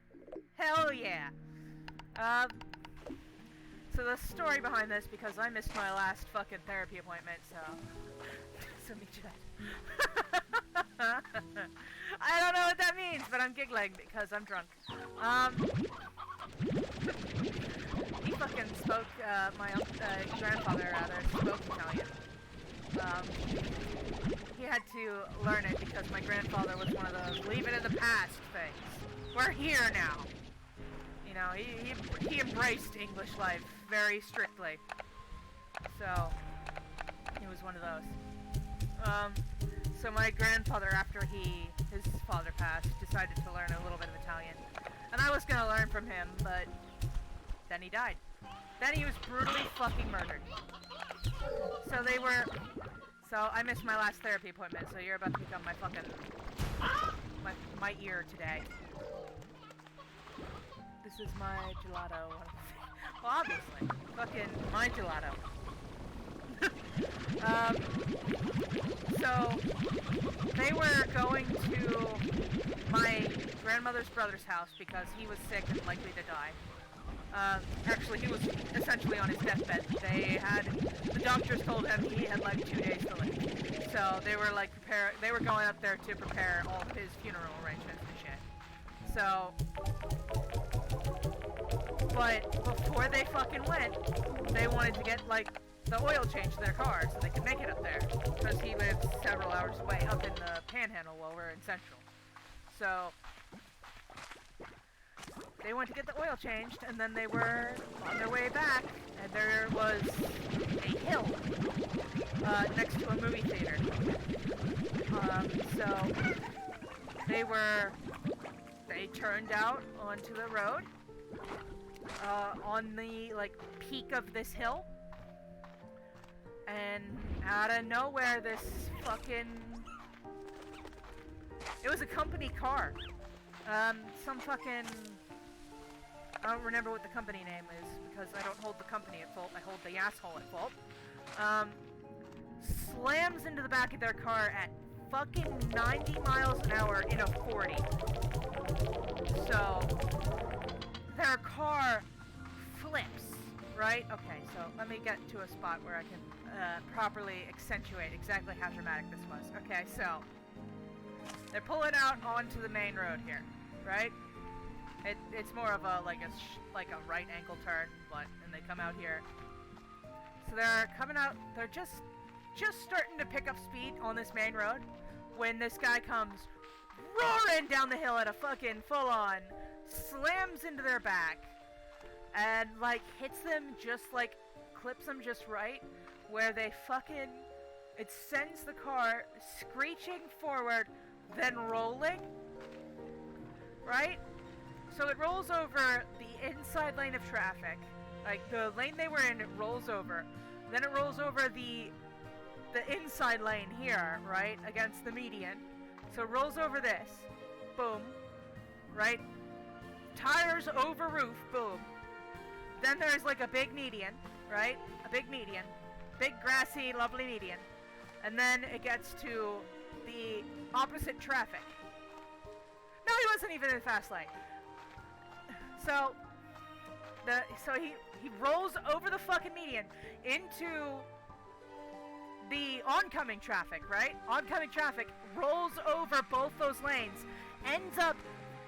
Hell yeah. So the story behind this, because I missed my last fucking therapy appointment, so meet you then. I don't know what that means, but I'm giggling because I'm drunk. He fucking spoke, my grandfather rather, spoke Italian. He had to learn it because my grandfather was one of those leave it in the past things. We're here now. You know, he embraced English life very strictly. So, he was one of those. So my grandfather, after his father passed, decided to learn a little bit of Italian. And I was gonna learn from him, but then he died. Then he was brutally fucking murdered. So I missed my last therapy appointment, so you're about to become my fucking, my ear today. This is my gelato. Well, obviously. Fucking my gelato. So, they were going to my grandmother's brother's house because he was sick and likely to die. Actually, he was essentially on his deathbed. The doctors told him he had like 2 days to live. So they were like they were going up there to prepare all of his funeral arrangements and shit. So, but before they fucking went, they wanted to get like the oil change to their car so they could make it up there, because he lives several hours away up in the Panhandle while we're in Central. So they went to get the oil changed, and then they were on their way back, and there was a hill next to a movie theater. So they turned out onto the road on the like peak of this hill. And out of nowhere, this fucking... It was a company car. Some fucking... I don't remember what the company name is, because I don't hold the company at fault, I hold the asshole at fault. Slams into the back of their car at fucking 90 miles an hour in a 40. So, their car flips. Right? Okay, so let me get to a spot where I can properly accentuate exactly how dramatic this was. Okay, so they're pulling out onto the main road here, right? It's more of a like a right angle turn, and they come out here. So they're coming out. They're just starting to pick up speed on this main road when this guy comes roaring down the hill at a fucking full-on, slams into their back. And, like, hits them just, like, clips them just right, where they fucking, it sends the car screeching forward, then rolling, right? So it rolls over the inside lane of traffic, like, the lane they were in, it rolls over, then it rolls over the inside lane here, right, against the median, so it rolls over this, boom, right, tires over roof, boom. Then there's like a big median, right? A big median. Big grassy, lovely median. And then it gets to the opposite traffic. No, he wasn't even in the fast lane. So he rolls over the fucking median into the oncoming traffic, right? Oncoming traffic rolls over both those lanes, ends up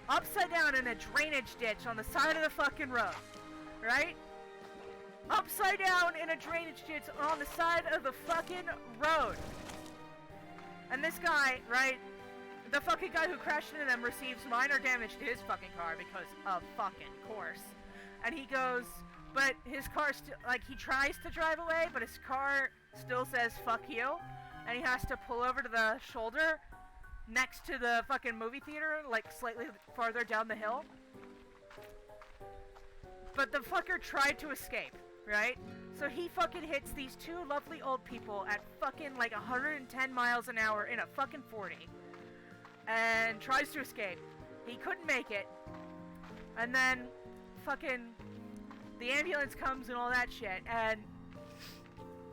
upside down in a drainage ditch on the side of the fucking road. Right? Upside down in a drainage ditch on the side of the fucking road. And this guy, right, the fucking guy who crashed into them receives minor damage to his fucking car because of fucking course. And he goes, but his car still, like, he tries to drive away, but his car still says fuck you. And he has to pull over to the shoulder next to the fucking movie theater, like slightly farther down the hill. But the fucker tried to escape, right? So he fucking hits these two lovely old people at fucking like 110 miles an hour in a fucking 40. And tries to escape. He couldn't make it. And then fucking the ambulance comes and all that shit. And,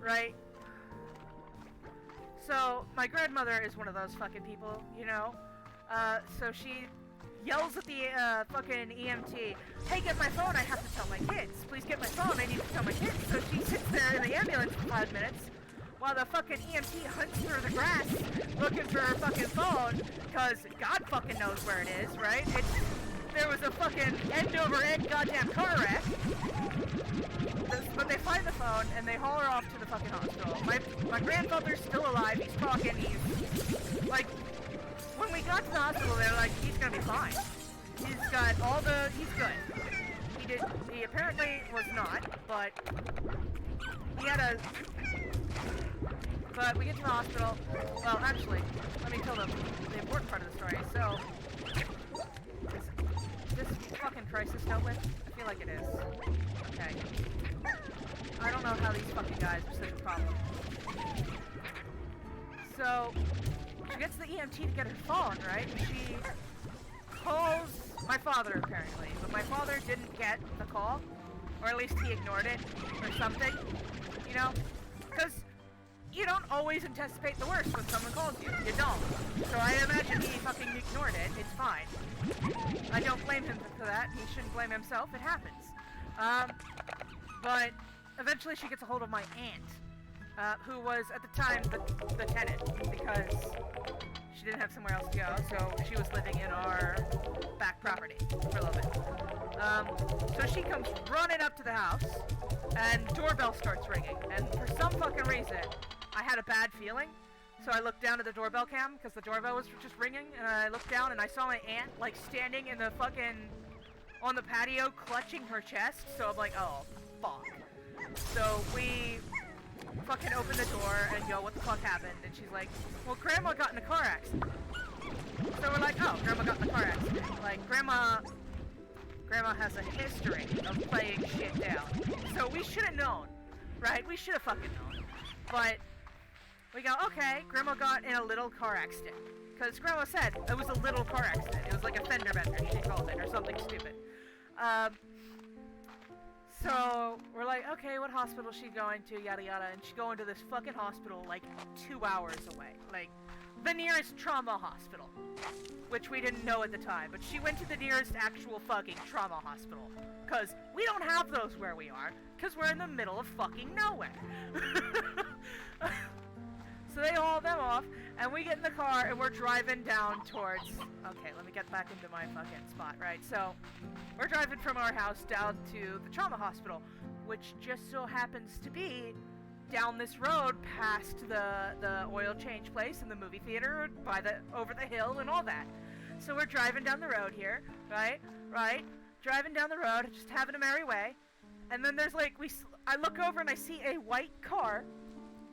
right? So my grandmother is one of those fucking people, you know? So she yells at the fucking EMT, hey, get my phone, I have to tell my kids. Please get my phone, I need to tell my kids. So she sits there in the ambulance for 5 minutes while the fucking EMT hunts through the grass looking for her fucking phone, cause God fucking knows where it is, right? There was a fucking end-over-end goddamn car wreck. But they find the phone and they haul her off to the fucking hospital. My grandfather's still alive, he's talking, he's like, when we got to the hospital, they're like, he's gonna be fine. He's got he's good. He apparently was not, but but we get to the hospital. Well, actually, let me tell them the important part of the story. So, is this fucking crisis dealt with? I feel like it is. Okay. I don't know how these fucking guys are such a problem. So, she gets the EMT to get her phone, right? She calls my father, apparently. But my father didn't get the call. Or at least he ignored it. Or something. You know? Because you don't always anticipate the worst when someone calls you. You don't. So I imagine he fucking ignored it. It's fine. I don't blame him for that. He shouldn't blame himself. It happens. But eventually she gets a hold of my aunt, who was at the time the tenant, because she didn't have somewhere else to go, so she was living in our back property for a little bit. So she comes running up to the house, and doorbell starts ringing, and for some fucking reason, I had a bad feeling, so I looked down at the doorbell cam, because the doorbell was just ringing, and I looked down and I saw my aunt, like, standing in the fucking, on the patio, clutching her chest, so I'm like, oh, fuck. So we fucking open the door and go, what the fuck happened? And she's like, well, Grandma got in a car accident. So we're like, oh, Grandma got in a car accident. Like, Grandma has a history of playing shit down. So we should have known, right? We should have fucking known. But we go, okay, Grandma got in a little car accident. Because Grandma said it was a little car accident. It was like a fender bender, she called it, or something stupid. So we're like, okay, what hospital is she going to, yada yada, and she's going to this fucking hospital like 2 hours away, like the nearest trauma hospital, which we didn't know at the time, but she went to the nearest actual fucking trauma hospital, cause we don't have those where we are, cause we're in the middle of fucking nowhere. So they haul them off, and we get in the car, and we're driving down towards, okay, let me get back into my fucking spot, right? So, we're driving from our house down to the trauma hospital, which just so happens to be down this road past the oil change place and the movie theater over the hill and all that. So we're driving down the road here, right? Driving down the road, just having a merry way, and then there's like, I look over and I see a white car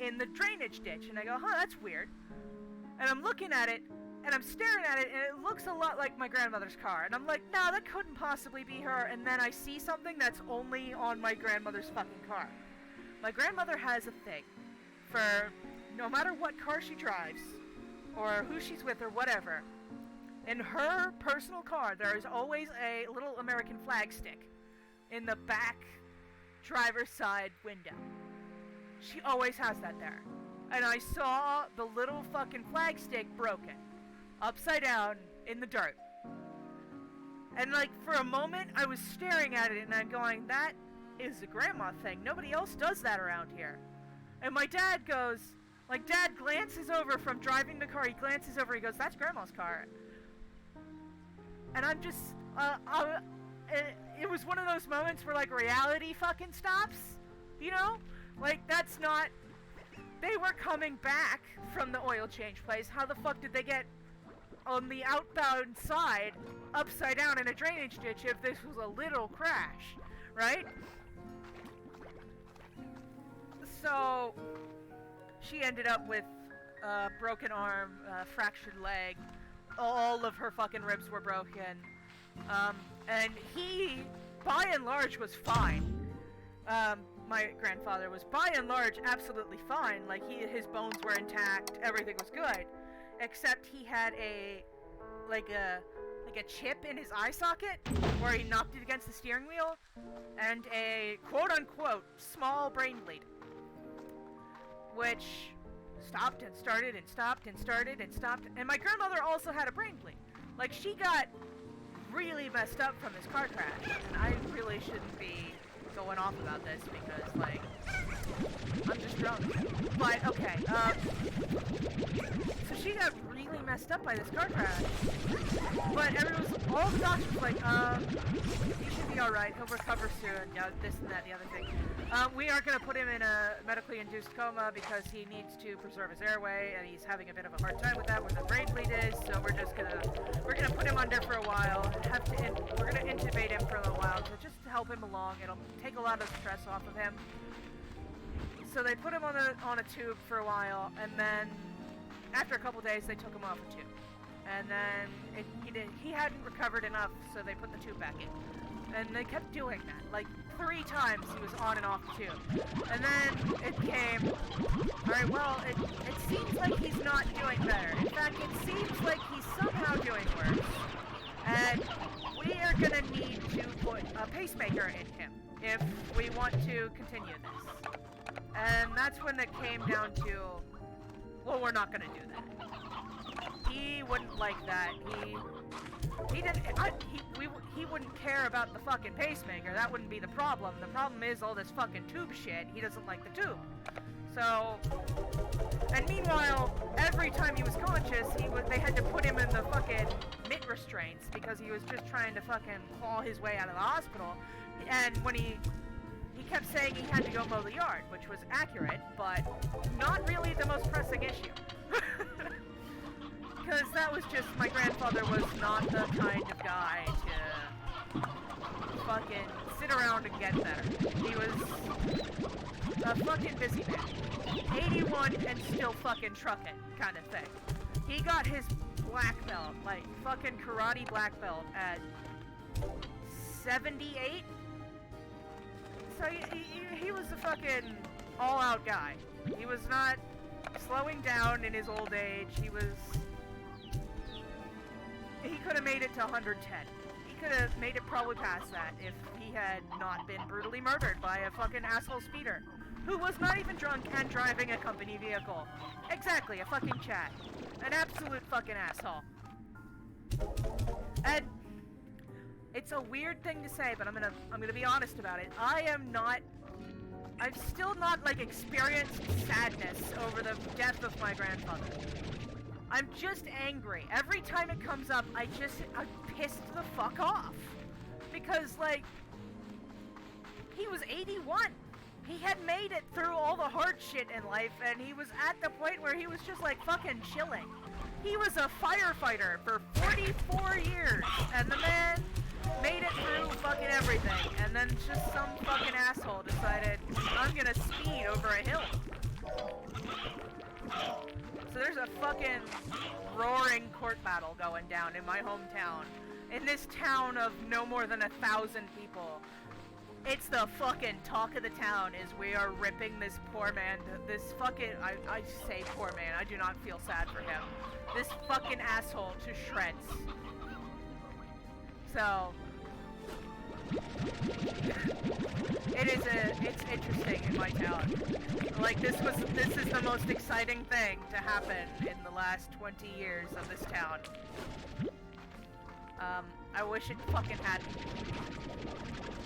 in the drainage ditch, and I go, huh, that's weird. And I'm looking at it, and I'm staring at it, and it looks a lot like my grandmother's car. And I'm like, no, that couldn't possibly be her. And then I see something that's only on my grandmother's fucking car. My grandmother has a thing for no matter what car she drives, or who she's with, or whatever, in her personal car, there is always a little American flag stick in the back driver's side window. She always has that there. And I saw the little fucking flag stick broken. Upside down in the dirt. And like for a moment I was staring at it and I'm going, that is a grandma thing. Nobody else does that around here. And my dad goes, like Dad glances over from driving the car, he glances over, he goes, that's Grandma's car. And I'm just, it was one of those moments where like reality fucking stops, you know? Like, that's not... They were coming back from the oil change place. How the fuck did they get on the outbound side, upside down in a drainage ditch if this was a little crash, right? So, she ended up with a broken arm, fractured leg. All of her fucking ribs were broken. And he, by and large, was fine. My grandfather was, by and large, absolutely fine. Like, his bones were intact, everything was good. Except he had a chip in his eye socket, where he knocked it against the steering wheel, and a quote-unquote small brain bleed. Which stopped and started and stopped and started and stopped. And my grandmother also had a brain bleed. Like, she got really messed up from this car crash, and I really shouldn't be going off about this because, like, I'm just drunk. But, okay, so she got really messed up by this car crash. But all the doctors were like, he should be alright, he'll recover soon, you know, this and that, the other thing. We are gonna put him in a medically induced coma because he needs to preserve his airway, and he's having a bit of a hard time with that, where the brain bleed is, so we're gonna put him under for a while, we're gonna intubate him for a little while, just to help him along. It'll take a lot of stress off of him. So they put him on a tube for a while, and then after a couple days they took him off a tube. And then he hadn't recovered enough, so they put the tube back in. And they kept doing that. Like 3 times he was on and off the tube. And then it came, alright, well, it seems like he's not doing better. In fact, it seems like he's somehow doing worse. And we are gonna need to put a pacemaker in him if we want to continue this. And that's when it came down to, well, we're not gonna do that. He wouldn't like that. He wouldn't care about the fucking pacemaker. That wouldn't be the problem. The problem is all this fucking tube shit. He doesn't like the tube. So, and meanwhile, every time he was conscious, they had to put him in the fucking mitt restraints because he was just trying to fucking claw his way out of the hospital. And when he kept saying he had to go mow the yard, which was accurate, but not really the most pressing issue. Because that was just, my grandfather was not the kind of guy to fucking sit around and get better. He was a fucking busy man. 81 and still fucking trucking kind of thing. He got his black belt, like fucking karate black belt at 78? So he was a fucking all-out guy. He was not slowing down in his old age. He could have made it to 110. He could have made it probably past that if he had not been brutally murdered by a fucking asshole speeder who was not even drunk and driving a company vehicle. Exactly, a fucking Chad. An absolute fucking asshole. And it's a weird thing to say, but I'm gonna be honest about it. I've still not, like, experienced sadness over the death of my grandfather. I'm just angry. Every time it comes up, I'm pissed the fuck off. Because, like, he was 81. He had made it through all the hard shit in life, and he was at the point where he was just, like, fucking chilling. He was a firefighter for 44 years, and the man made it through fucking everything, and then just some fucking asshole decided, I'm gonna speed over a hill. So there's a fucking roaring court battle going down in my hometown. In this town of no more than 1,000 people. It's the fucking talk of the town is we are ripping this poor man, this fucking, I say poor man, I do not feel sad for him. This fucking asshole to shreds. So, it's interesting in my town. Like, this is the most exciting thing to happen in the last 20 years of this town. I wish it fucking hadn't.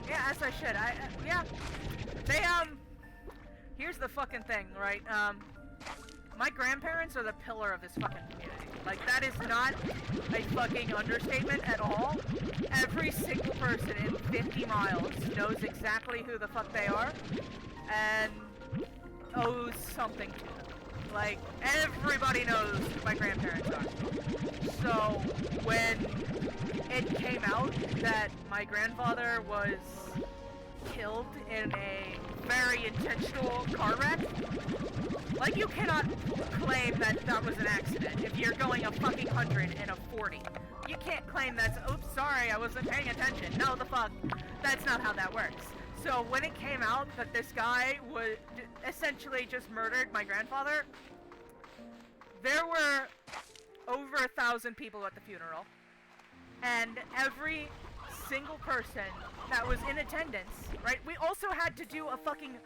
Yeah, as I should. Yeah. They, here's the fucking thing, right? My grandparents are the pillar of this fucking community. Like, that is not a fucking understatement at all. Every single person in 50 miles knows exactly who the fuck they are, and owes something to them. Like, everybody knows who my grandparents are. So, when it came out that my grandfather was killed in a very intentional car wreck, like, you cannot claim that that was an accident if you're going a fucking 100 in a 40. You can't claim that's, oops, sorry, I wasn't paying attention. No, the fuck. That's not how that works. So when it came out that this guy would essentially just murdered my grandfather, there were over 1,000 people at the funeral. And every single person that was in attendance, right? We also had to do a fucking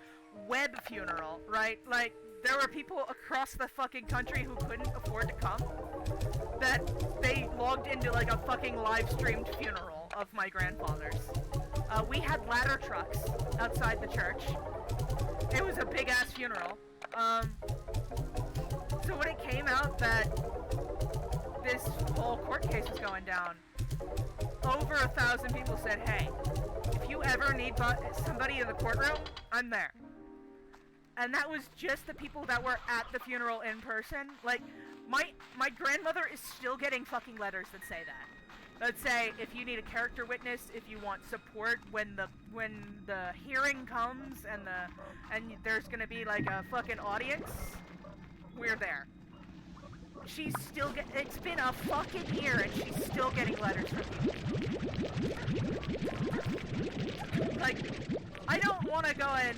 web funeral, right? Like, there were people across the fucking country who couldn't afford to come, that they logged into, like, a fucking live-streamed funeral of my grandfather's. We had ladder trucks outside the church. It was a big-ass funeral. So when it came out that this whole court case was going down, over 1,000 people said, hey, if you ever need somebody in the courtroom, I'm there. And that was just the people that were at the funeral in person. Like, my grandmother is still getting fucking letters that say that. That say, if you need a character witness, if you want support when the hearing comes and there's gonna be like a fucking audience, we're there. She's still it's been a fucking year and she's still getting letters from people. Like, I don't want to go and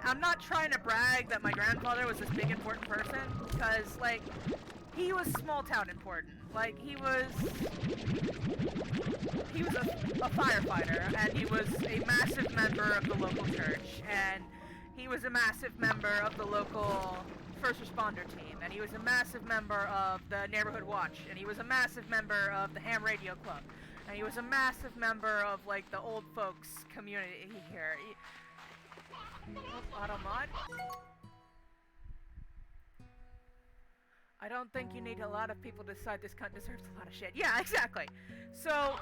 I'm not trying to brag that my grandfather was this big important person, because, like, he was small town important. Like, he was a firefighter, and he was a massive member of the local church, and he was a massive member of the local first responder team, and he was a massive member of the neighborhood watch, and he was a massive member of the ham radio club, and he was a massive member of, like, the old folks community here. Automod? I don't think you need a lot of people to decide this cunt deserves a lot of shit. Yeah, exactly. So,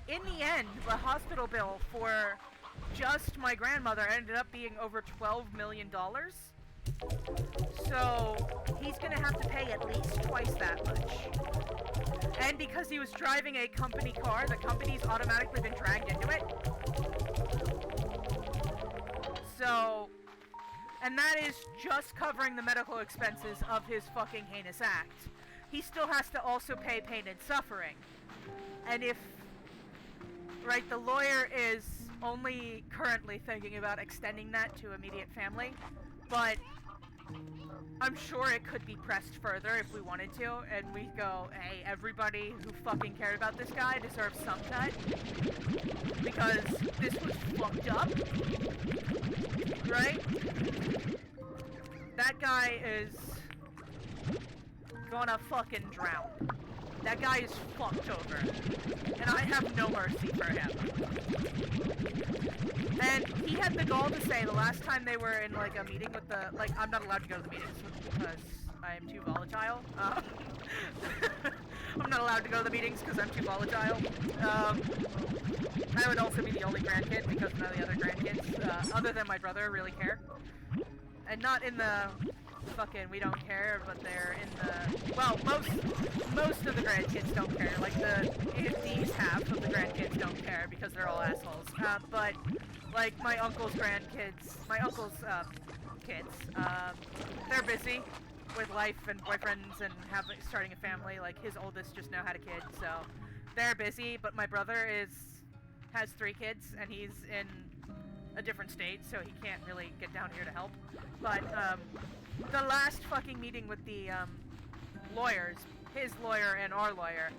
in the end, the hospital bill for just my grandmother ended up being over $12 million. So, he's gonna have to pay at least twice that much. And because he was driving a company car, the company's automatically been dragged into it. So, and that is just covering the medical expenses of his fucking heinous act. He still has to also pay pain and suffering. And if, right, the lawyer is only currently thinking about extending that to immediate family, but I'm sure it could be pressed further if we wanted to, and we go, hey, everybody who fucking cared about this guy deserves some cut, because this was fucked up, right? That guy is gonna fucking drown. That guy is fucked over, and I have no mercy for him. And he had the gall to say the last time they were in, like, a meeting with the, like, I'm not allowed to go to the meetings because I am too volatile. I'm not allowed to go to the meetings because I'm too volatile. I would also be the only grandkid because none of the other grandkids, other than my brother, really care. And not in the fucking we don't care, but they're in the, well, most of the grandkids don't care. Like, these half of the grandkids don't care because they're all assholes. But, like, my uncle's kids, they're busy with life and boyfriends and starting a family. Like, his oldest just now had a kid, so they're busy. But my brother has 3 kids, and he's in a different state, so he can't really get down here to help. But, the last fucking meeting with the, lawyers, his lawyer and our lawyer,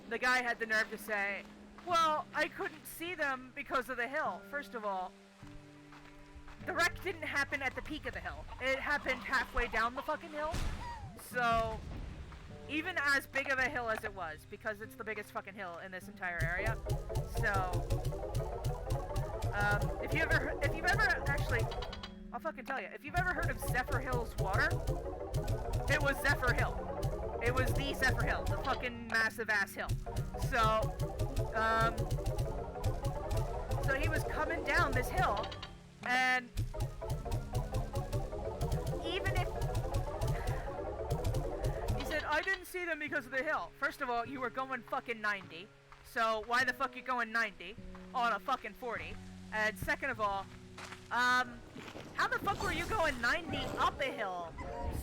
the guy had the nerve to say, well, I couldn't see them because of the hill. First of all, the wreck didn't happen at the peak of the hill. It happened halfway down the fucking hill. So, even as big of a hill as it was, because it's the biggest fucking hill in this entire area, so, if you've ever, actually, I'll fucking tell you, if you've ever heard of Zephyr Hill's water, it was Zephyr Hill. It was the Zephyr Hill, the fucking massive ass hill. So, so he was coming down this hill, and even if he said, I didn't see them because of the hill. First of all, you were going fucking 90, so why the fuck you going 90 on a fucking 40? And second of all, how the fuck were you going 90 up a hill?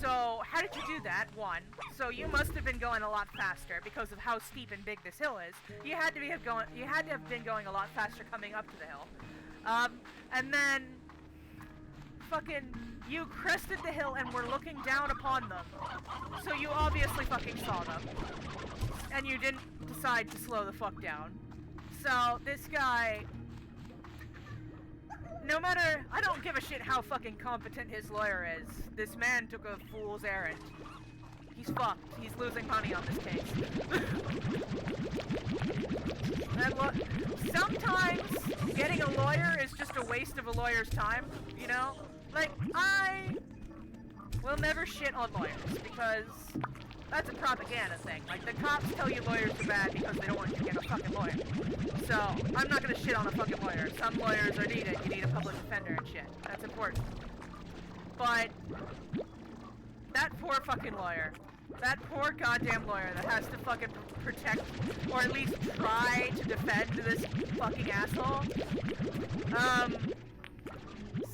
So, how did you do that? 1. So you must have been going a lot faster because of how steep and big this hill is. You had to have been going a lot faster coming up to the hill. And then fucking you crested the hill and were looking down upon them. So you obviously fucking saw them. And you didn't decide to slow the fuck down. So this guy, no matter, I don't give a shit how fucking competent his lawyer is. This man took a fool's errand. He's fucked. He's losing money on this case. And look, sometimes getting a lawyer is just a waste of a lawyer's time, you know? Like, we'll never shit on lawyers, because that's a propaganda thing. Like, the cops tell you lawyers are bad because they don't want you to get a fucking lawyer. So, I'm not gonna shit on a fucking lawyer. Some lawyers are needed. You need a public defender and shit. That's important. But that poor fucking lawyer. That poor goddamn lawyer that has to fucking protect, or at least try to defend this fucking asshole.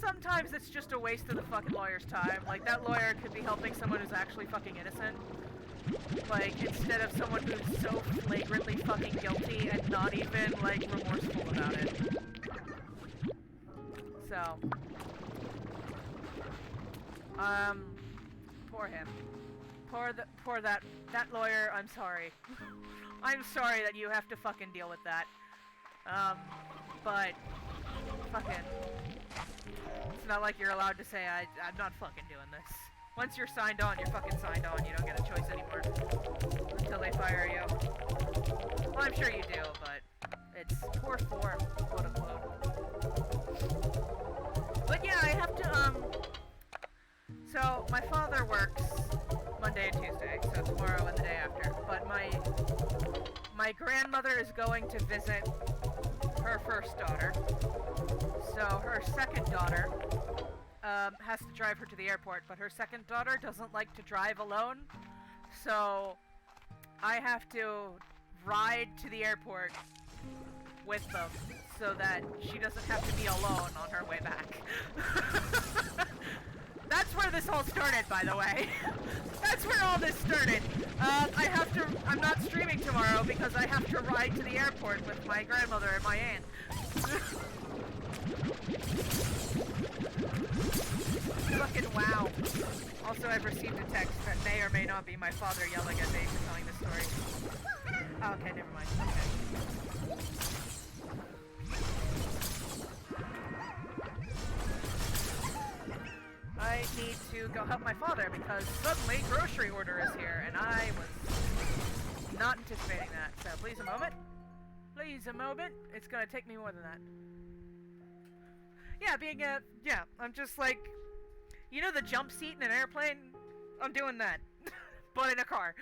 Sometimes it's just a waste of the fucking lawyer's time. Like, that lawyer could be helping someone who's actually fucking innocent. Like, instead of someone who's so flagrantly fucking guilty and not even, like, remorseful about it. So. Poor him. Poor that lawyer, I'm sorry. I'm sorry that you have to fucking deal with that. But, fucking, it's not like you're allowed to say, I'm not fucking doing this. Once you're signed on, you're fucking signed on. You don't get a choice anymore. Until they fire you. Well, I'm sure you do, but it's poor form, quote unquote. But yeah, I have to, so my father works Monday and Tuesday, so tomorrow and the day after. But my grandmother is going to visit her first daughter. So her second daughter has to drive her to the airport, but her second daughter doesn't like to drive alone. So I have to ride to the airport with them so that she doesn't have to be alone on her way back. That's where this all started, by the way. That's where all this started. I'm not streaming tomorrow because I have to ride to the airport with my grandmother and my aunt. Fucking wow. Also, I've received a text that may or may not be my father yelling at me for telling this story. Oh, okay, never mind. Okay. I need to go help my father because suddenly grocery order is here, and I was not anticipating that. So please a moment. Please a moment. It's gonna take me more than that. Yeah, I'm just like, you know the jump seat in an airplane? I'm doing that. But in a car.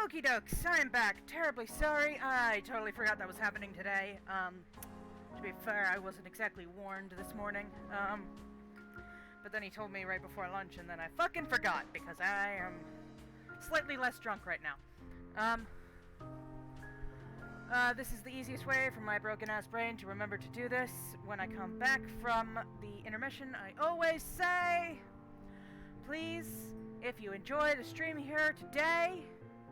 Okie dokes, I am back. Terribly sorry. I totally forgot that was happening today. To be fair, I wasn't exactly warned this morning. But then he told me right before lunch, and then I fucking forgot because I am slightly less drunk right now. This is the easiest way for my broken-ass brain to remember to do this. When I come back from the intermission, I always say, please, if you enjoy the stream here today,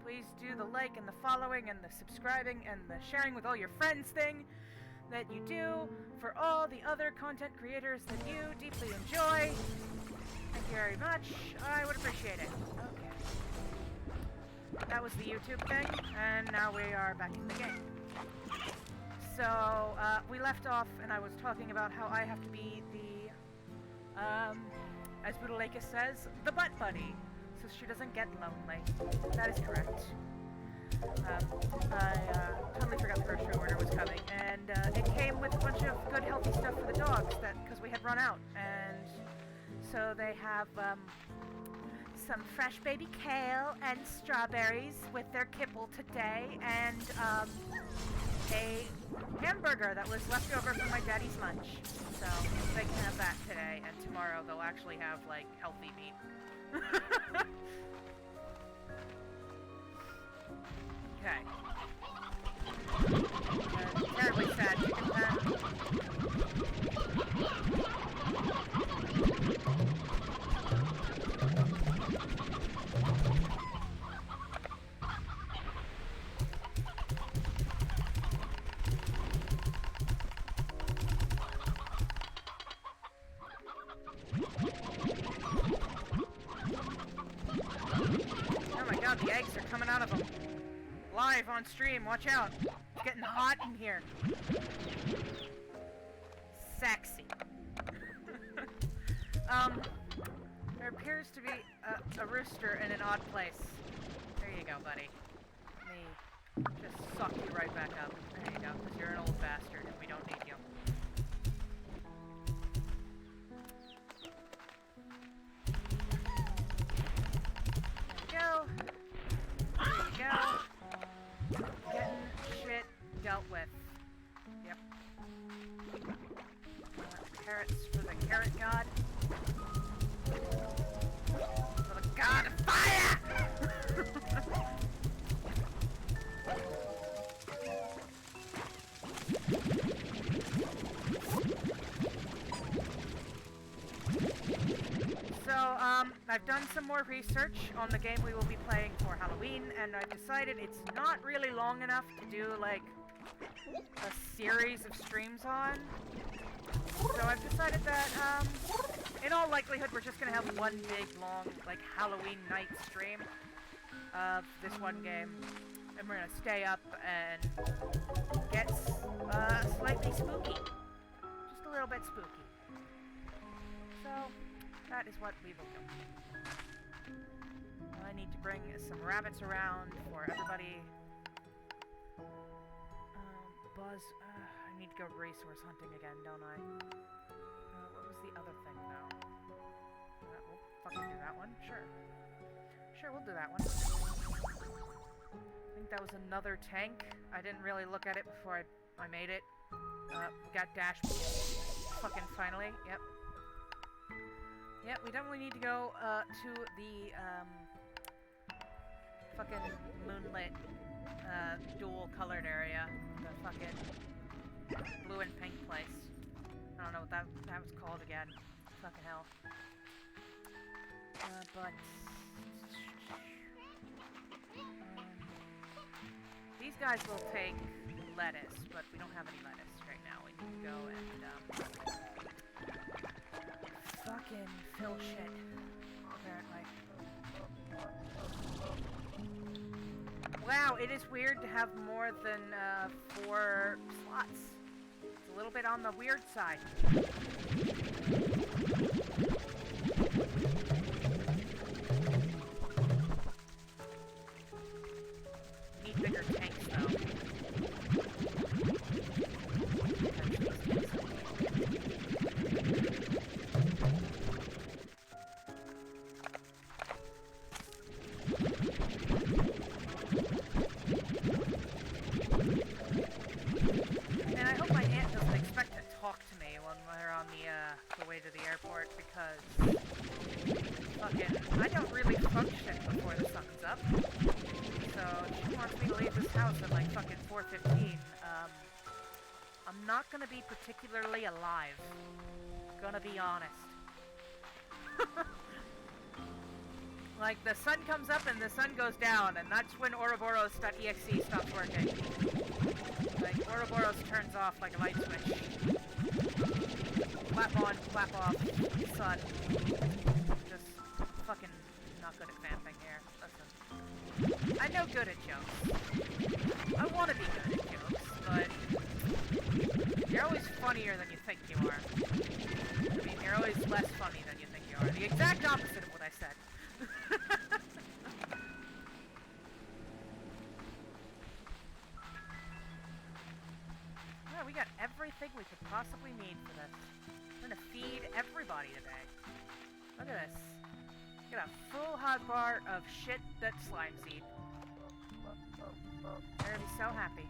please do the like and the following and the subscribing and the sharing with all your friends thing that you do for all the other content creators that you deeply enjoy. Thank you very much. I would appreciate it. Okay. That was the YouTube thing, and now we are back in the game. So, we left off, and I was talking about how I have to be the, as Budaleka says, the butt buddy, so she doesn't get lonely. That is correct. I totally forgot the grocery order was coming, and it came with a bunch of good healthy stuff for the dogs, because we had run out, and so they have some fresh baby kale and strawberries with their kibble today, and a hamburger that was left over from my daddy's lunch, so they can have that today, and tomorrow they'll actually have, like, healthy meat. Okay. Terribly sad chicken pen. Oh my god, the eggs are coming out of them. Live on stream, watch out. It's getting hot in here. Sexy. There appears to be a rooster in an odd place. There you go, buddy. Let me just suck you right back up. There you go, because you're an old bastard and we don't need you. There you go. There you go. Getting shit dealt with. Yep. Carrots for the carrot god. For the god of fire! So, I've done some more research on the game we will be playing for Halloween, and I've decided it's not really long enough to do, like, a series of streams on. So I've decided that, in all likelihood, we're just gonna have one big, long, like, Halloween night stream of this one game. And we're gonna stay up and get, slightly spooky. Just a little bit spooky. So, that is what we will do. I need to bring some rabbits around for everybody. Buzz, I need to go resource hunting again, don't I? What was the other thing, though? We'll fucking do that one. Sure. Sure, we'll do that one. I think that was another tank. I didn't really look at it before I made it. Got dash fucking finally. Yep. Yep, we definitely need to go, to the, fucking moonlit, dual-colored area. The fucking blue and pink place. I don't know what that was called again. Fucking hell. But... these guys will take lettuce, but we don't have any lettuce right now. We need to go and, fucking fill shit, apparently. Wow, it is weird to have more than, 4 slots. It's a little bit on the weird side. Need bigger tanks, though. house at like fucking 4:15, I'm not gonna be particularly alive. Gonna be honest. Like, the sun comes up and the sun goes down, and that's when Ouroboros.exe stops working. Like, Ouroboros turns off like a light switch. Clap on, clap off, sun. Just fucking not good at vamping here. Listen. I'm no good at jokes. I want to be good at jokes, but you're always funnier than you think you are. I mean, you're always less funny than you think you are. The exact opposite of what I said. Yeah, we got everything we could possibly need for this. We're gonna feed everybody today. Look at this. Got a full hot bar of shit that slimes eat. They're gonna be so happy.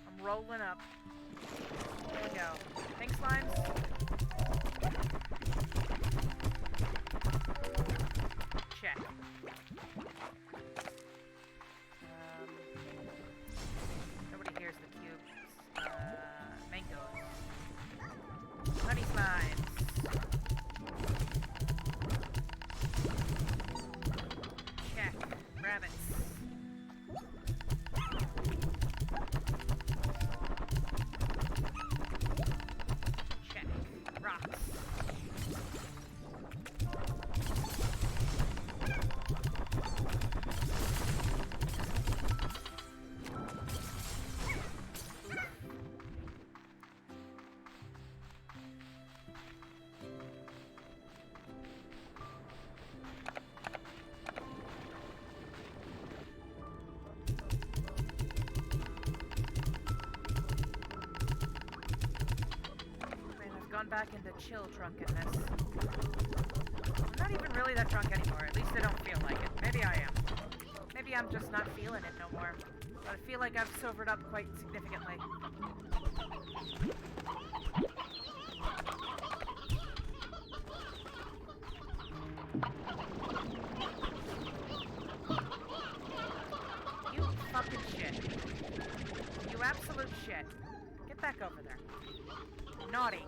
I'm rolling up. Here we go. Pink slimes. Check. Nobody hears the cubes. Mangoes. Honey slimes. Check. Rabbits. Check. Rocks. Back into chill drunkenness. I'm not even really that drunk anymore, at least I don't feel like it. Maybe I am. Maybe I'm just not feeling it no more. But I feel like I've sobered up quite significantly. You fucking shit. You absolute shit. Get back over there. Naughty.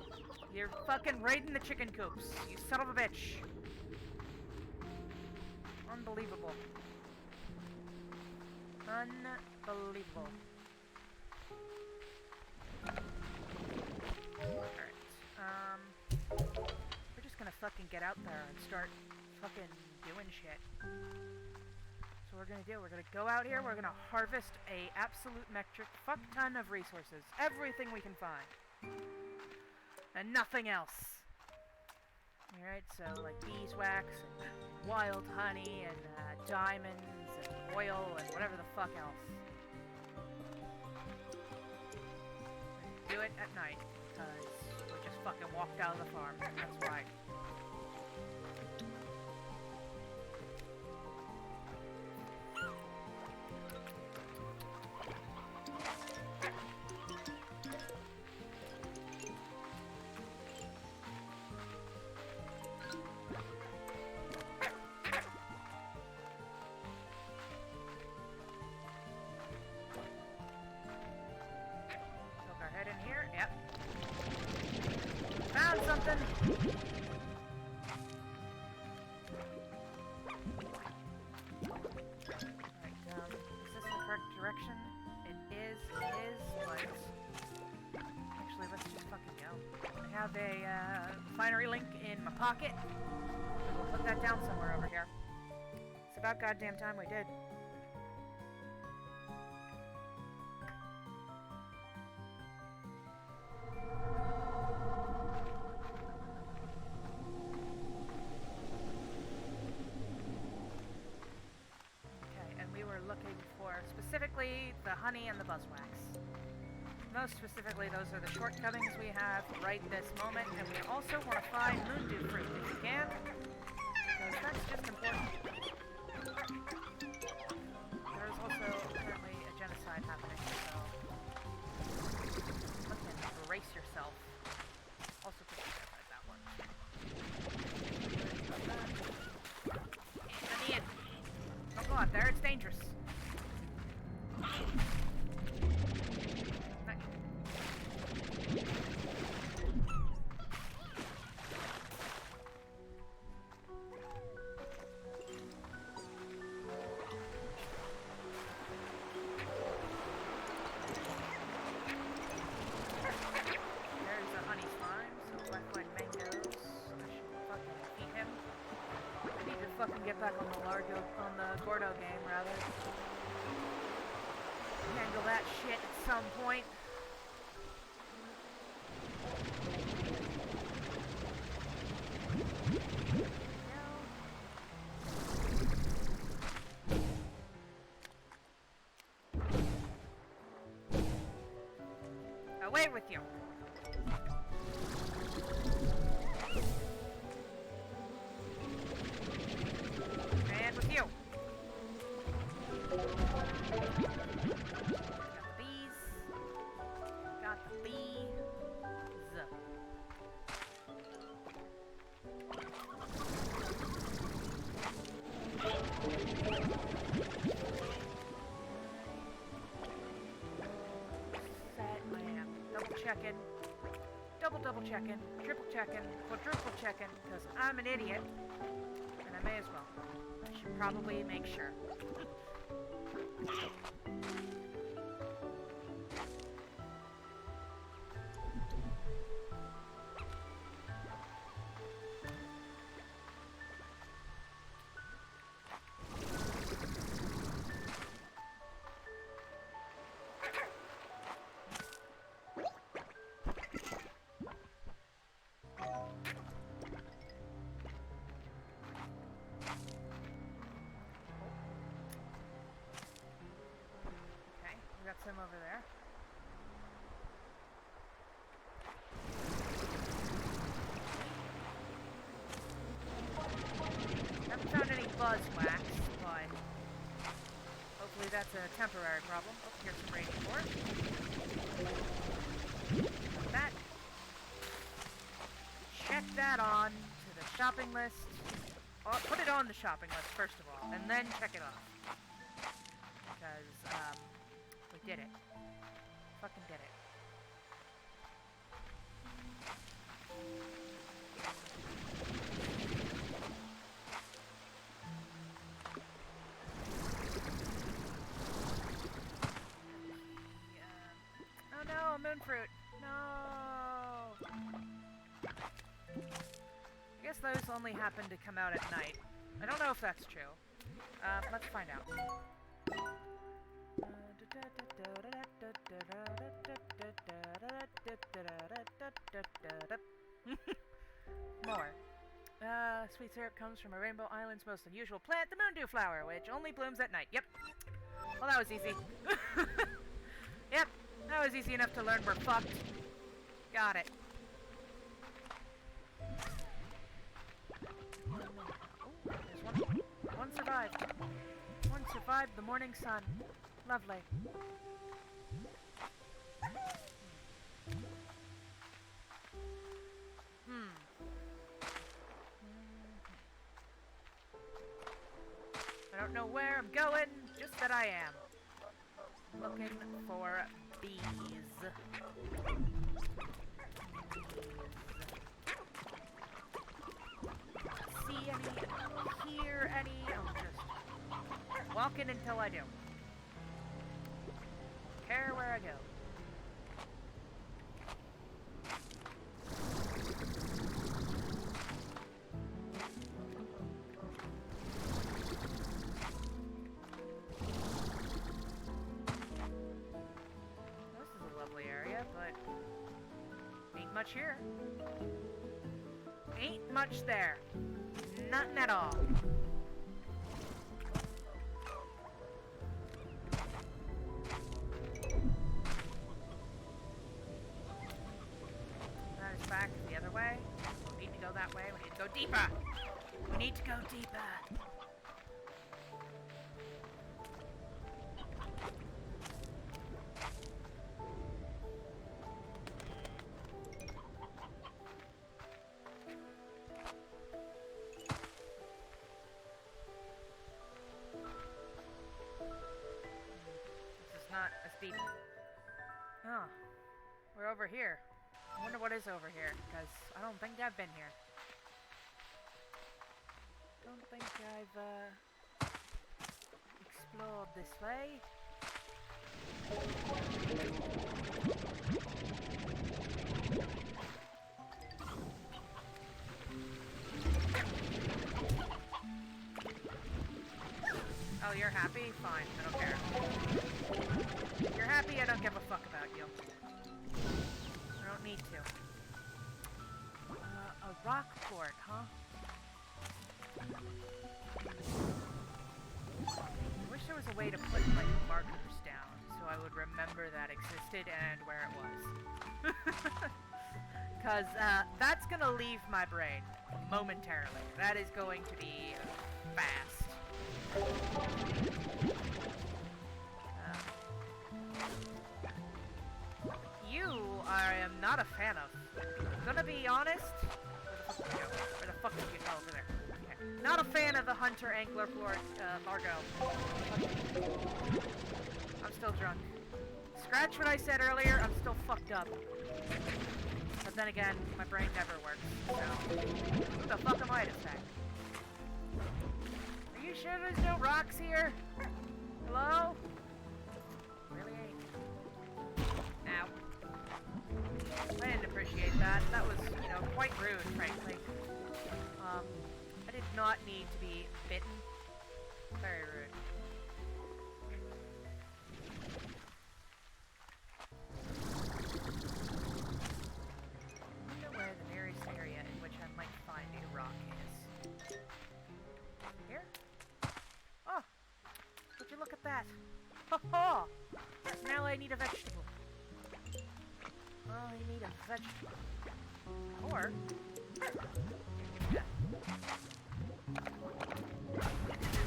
You're fucking raiding the chicken coops, you son of a bitch. Unbelievable. Unbelievable. Alright, we're just gonna fucking get out there and start fucking doing shit. So we're gonna do, we're gonna go out here, we're gonna harvest a absolute metric fuck ton of resources. Everything we can find. And nothing else. Alright, so like beeswax and wild honey and diamonds and oil and whatever the fuck else. And do it at night, because we just fucking walked out of the farm. That's why. Something. Alright, is this the correct direction? It is, but... Actually, let's just fucking go. I have a, finery link in my pocket. We'll put that down somewhere over here. It's about goddamn time we did. Specifically, the honey and the buzzwax. Most specifically, those are the shortcomings we have right this moment, and we also want to find moondew fruit if we can, because that's just important. There is also apparently a genocide happening, so fucking brace yourself. Also, take a step at that one. Don't go out there, it's dangerous. get back on the Gordo game, rather. Handle that shit at some point. Away with you. And with you. Got the bees. Set my am. Double checking. Double checking. Triple checking. Quadruple checking. Because I'm an idiot. And I may as well. I should probably make sure. Got some over there. Haven't found any buzz wax, but hopefully that's a temporary problem. Oh, here's some radiant ore. Like that. Check that on to the shopping list. Oh, put it on the shopping list first of all, and then check it off. Because, we did it. Fucking did it. Yeah. Oh no, moonfruit. No. I guess those only happen to come out at night. I don't know if that's true. Let's find out. More. Sweet syrup comes from a Rainbow Island's most unusual plant, the moondew flower, which only blooms at night. Yep. Well, that was easy. Yep. That was easy enough to learn we're fucked. Got it. Oh, there's one. One survived. One survived the morning sun. Lovely. I don't know where I'm going, just that I am. Looking for bees. See any, hear any, I'm just walking until I do. Don't care where I go. Much here. Ain't much there. Nothing at all. That is back the other way. We need to go that way. We need to go deeper. We need to go deeper. Not a speed. Oh, we're over here. I wonder what is over here, because I don't think I've been here. Don't think I've explored this way. you're happy, fine, I don't care. If you're happy, I don't give a fuck about you. I don't need to. A rock port, huh? I wish there was a way to put, like, markers down so I would remember that existed and where it was. Because, that's gonna leave my brain momentarily. That is going to be fast. You, I am not a fan of. I'm gonna be honest. Where the fuck did you go? Over there. Okay. Not a fan of the Hunter Angler Largo. I'm still drunk. Scratch what I said earlier, I'm still fucked up. But then again, my brain never works, so... Who the fuck am I to say? Are you sure there's no rocks here? Hello? Really ain't. Ow. I didn't appreciate that. That was, you know, quite rude, frankly. I did not need to be bitten. Very rude. Look at that. Ho ho! Now I need a vegetable. I need a vegetable. Or... Yeah.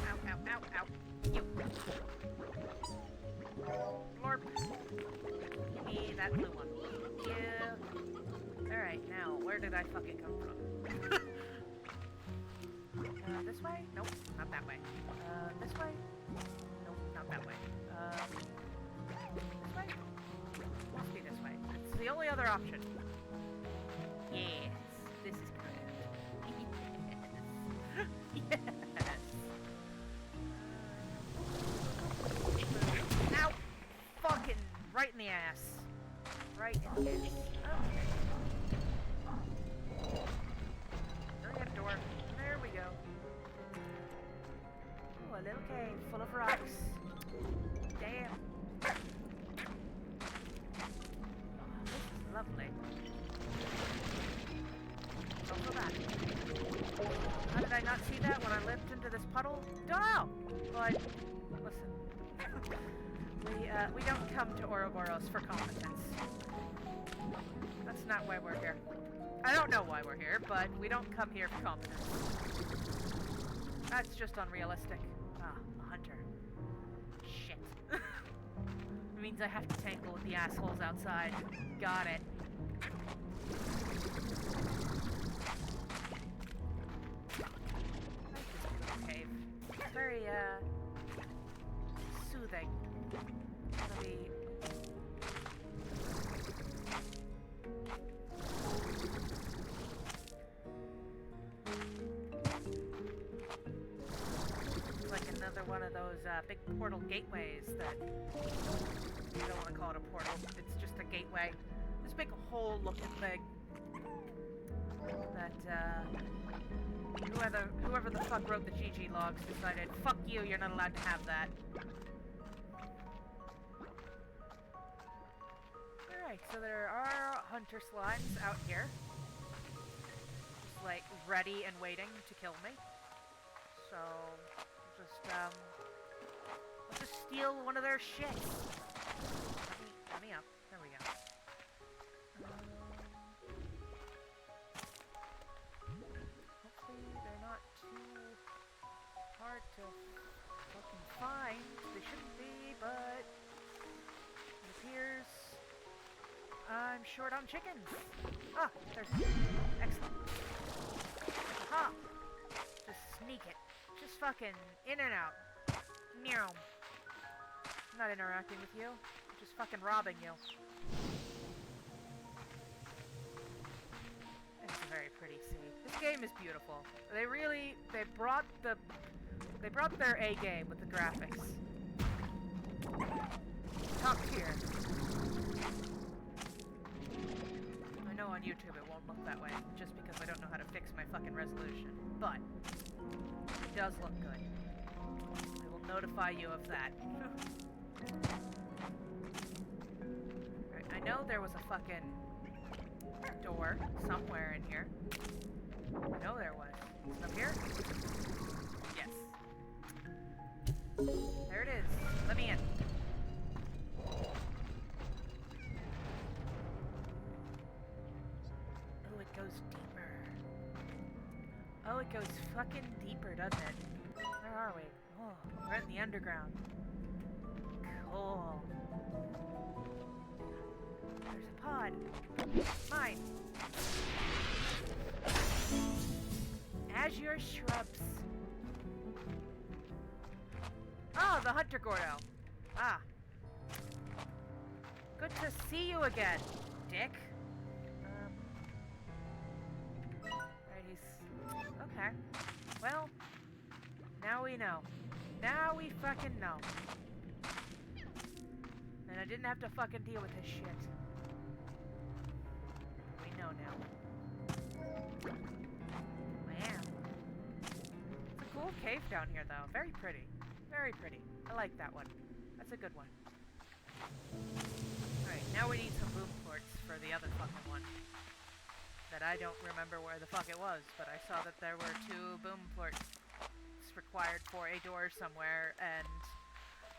Ow, ow, ow, ow. You. Blorp. Give me that blue one. Yeah. Alright, now, where did I fucking come from? This way? Nope, not that way. This way? Not that way. This way? Must be this way. It's the only other option. Yes, this is correct. Yes. Yes. Ow! Fucking right in the ass. Right in the ass. Okay. Hurry up, door. There we go. Ooh, a little cave full of rocks. Damn. This is lovely. Don't go back. How did I not see that when I leapt into this puddle? Don't know! But, listen. We don't come to Ouroboros for competence. That's not why we're here. I don't know why we're here, but we don't come here for competence. That's just unrealistic. Ah, a hunter. Shit. It means I have to tangle with the assholes outside. Got it. I like this little cave. It's very, soothing. It'll be... Another one of those big portal gateways that you don't want to call it a portal. It's just a gateway. This big hole-looking thing that whoever the fuck wrote the GG logs decided, fuck you, you're not allowed to have that. Alright, so there are hunter slimes out here, just like ready and waiting to kill me. So. Let's just steal one of their shits. Let me up. There we go. Hopefully they're not too hard to fucking find. They shouldn't be, but it appears I'm short on chickens. Ah, there's excellent. Aha! Just sneak it. Just fucking in and out. Meow. I'm not interacting with you. I'm just fucking robbing you. It's a very pretty sea. This game is beautiful. They brought their A game with the graphics. Top tier. I know on YouTube it won't look that way, just because I don't know how to fix my fucking resolution. But it does look good. I will notify you of that. Right, I know there was a fucking door somewhere in here. I know there was. Is it up here? Yes. There it is. Let me in. Oh, it goes deeper. Oh, it goes fucking deeper, doesn't it? Where are we? Oh, we're in the underground. Cool. There's a pod. Mine. Azure shrubs. Oh, the Hunter Gordo. Ah. Good to see you again, Dick. Right, he's... Okay. Well, now we know. Now we fucking know. And I didn't have to fucking deal with this shit. We know now. Man. It's a cool cave down here, though. Very pretty. Very pretty. I like that one. That's a good one. Alright, now we need some boom ports for the other fucking one. That I don't remember where the fuck it was, but I saw that there were 2 boom ports required for a door somewhere, and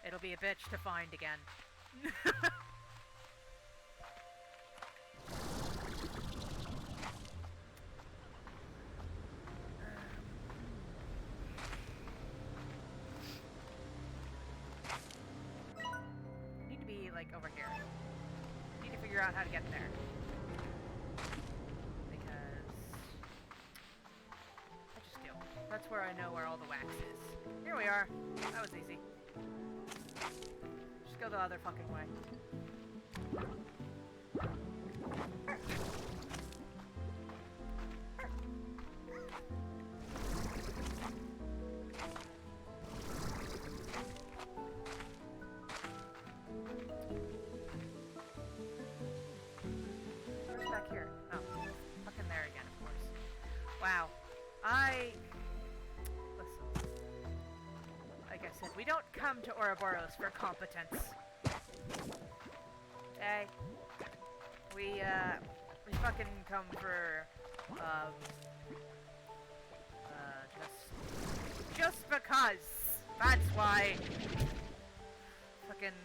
it'll be a bitch to find again. Need to be, like, over here. Need to figure out how to get there. That's where I know where all the wax is. Here we are. That was easy. Just go the other fucking way. Where's back here? Oh, fucking there again, of course. Wow. Like I said, we don't come to Ouroboros for competence. Okay? We fucking come for, just because. That's why. Fucking,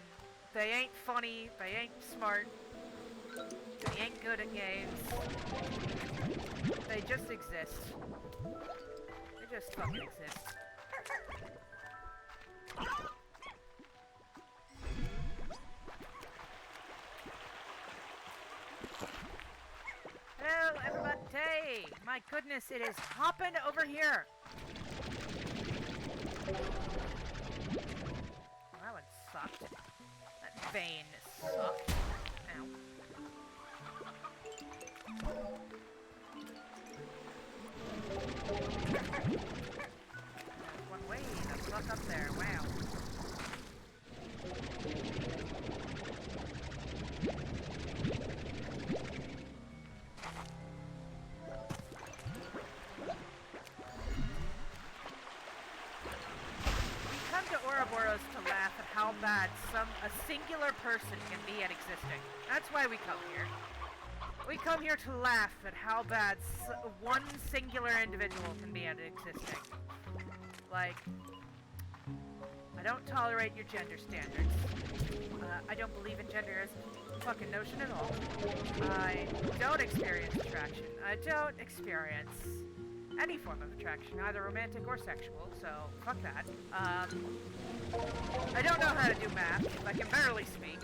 they ain't funny, they ain't smart, they ain't good at games. They just exist. They just fucking exist. Hello, everybody! My goodness, it is hopping over here! That one sucked. That vein sucked. Ow. There's one way to fuck up there, wow. Ouroboros to laugh at how bad a singular person can be at existing. That's why we come here. We come here to laugh at how bad one singular individual can be at existing. Like, I don't tolerate your gender standards. I don't believe in gender as a fucking notion at all. I don't experience attraction. I don't experience any form of attraction, either romantic or sexual, so fuck that. I don't know how to do math. I can barely speak.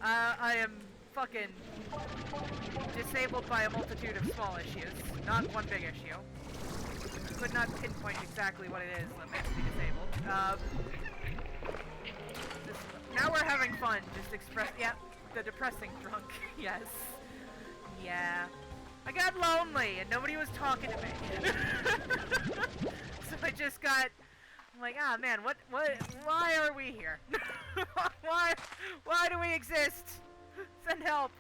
I am fucking disabled by a multitude of small issues, not one big issue. Could not pinpoint exactly what it is that makes me disabled. Now we're having fun, just yeah, the depressing drunk, yes. Yeah. I got lonely and nobody was talking to me. So I just got, I'm like, ah man, why are we here? why do we exist? Send help.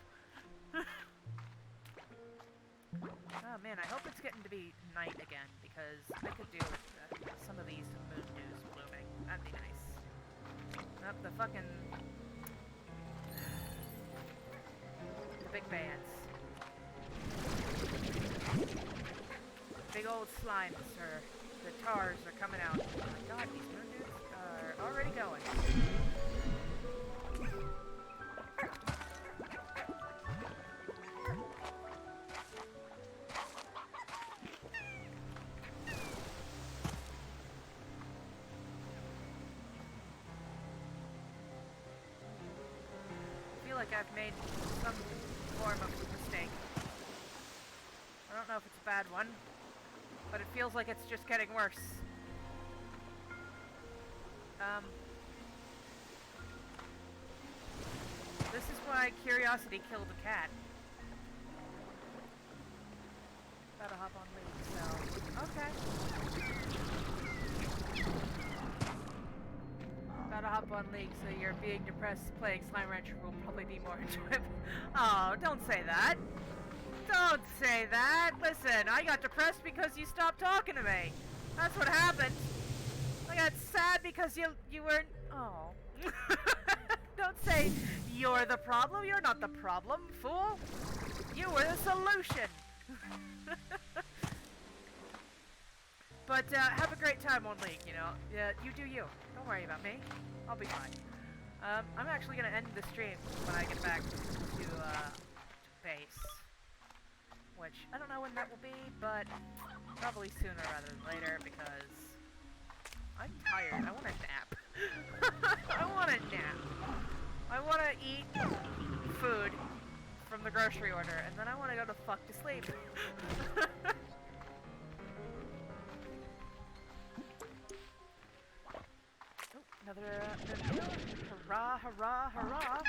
Oh man, I hope it's getting to be night again, because I could do with some of these moon dews blue That'd be nice. Up the fucking... the big bands. Big old slimes, or the tars are coming out. Oh my god, these moon dudes are already going. I feel like I've made some form of mistake. I don't know if it's a bad one, but it feels like it's just getting worse. This is why curiosity killed a cat. Gotta hop on lead, so... okay. Gotta hop on League, so you're being depressed playing Slime Rancher will probably be more enjoyable. Oh, don't say that. Don't say that. Listen, I got depressed because you stopped talking to me. That's what happened. I got sad because you weren't... oh. Don't say you're the problem. You're not the problem, fool. You were the solution. But have a great time on League, you know. Yeah, you do you. Don't worry about me. I'll be fine. I'm actually gonna end the stream when I get back to base. Which, I don't know when that will be, but probably sooner rather than later, because I'm tired. I want a nap. I want a nap. I want to eat food from the grocery order, and then I want to go the fuck to sleep. Oh, another meal. Hurrah, hurrah, hurrah.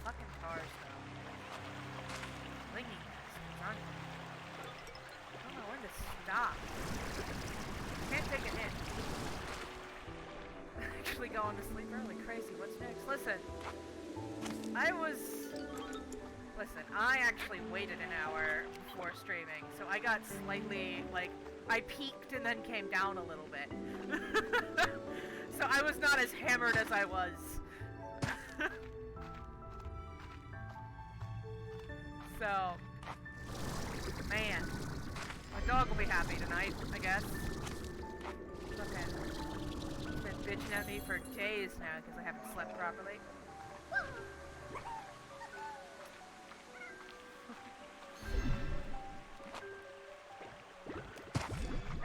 Fucking cars, though. Lingy son. I don't know when to stop. Can't take a hit. Actually going to sleep early. Crazy. What's next? Listen. I actually waited an hour before streaming, so I got slightly, like, I peaked and then came down a little bit. So I was not as hammered as I was. So, man, my dog will be happy tonight, I guess. Okay. He's been bitching at me for days now because I haven't slept properly.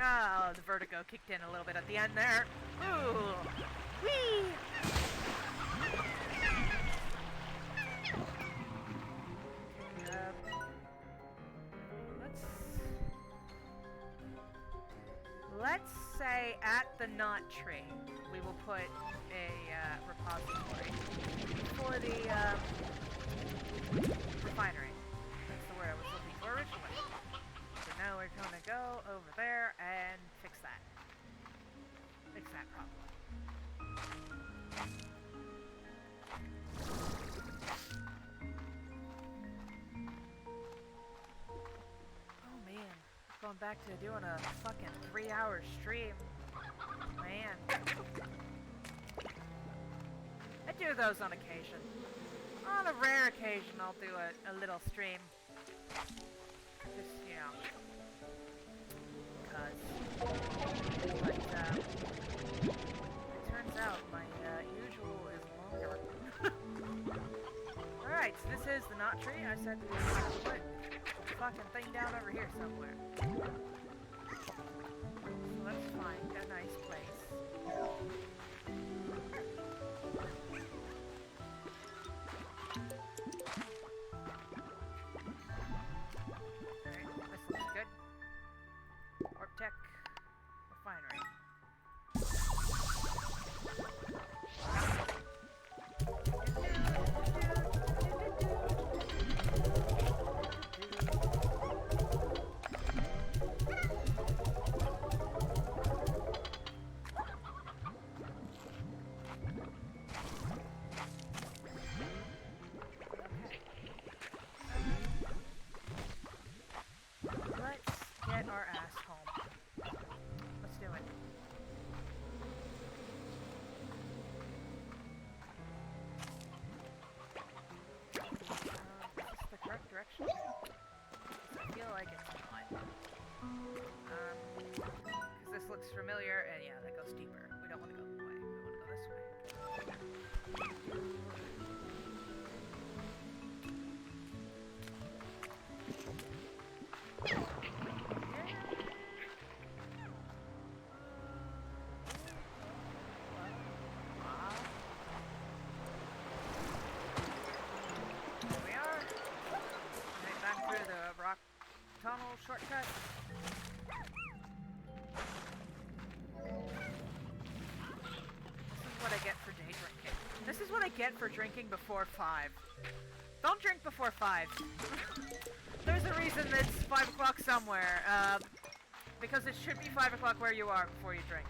Oh, the vertigo kicked in a little bit at the end there. Ooh! Whee! Let's say at the knot tree, we will put a repository for the refinery. That's the word I was looking for originally. So now we're gonna go over there and fix that. Fix that problem. Oh man. Going back to doing a fucking 3-hour stream. Man. I do those on occasion. On a rare occasion, I'll do a little stream. Just, you know. Because. But, it turns out my usual is longer. Alright, so this is the knot tree. I said to put the fucking thing down over here somewhere. So let's find a nice place. Alright, this looks good. Warp Tech Refinery. that goes deeper. We don't want to go that way. We want to go this way. There we are. Right back through the rock tunnel shortcut. What I get for day drinking. This is what I get for drinking before 5. Don't drink before 5. There's a reason it's 5 o'clock somewhere. Because it should be 5 o'clock where you are before you drink.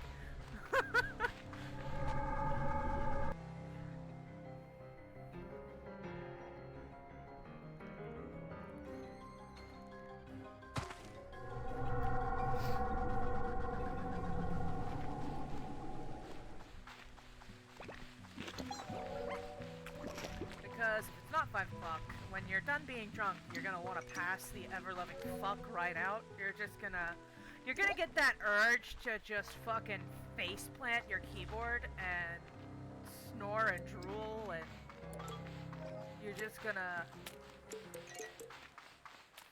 Because if it's not 5 o'clock, when you're done being drunk, you're gonna want to pass the ever-loving fuck right out. You're gonna get that urge to just fucking faceplant your keyboard and snore and drool, and you're just gonna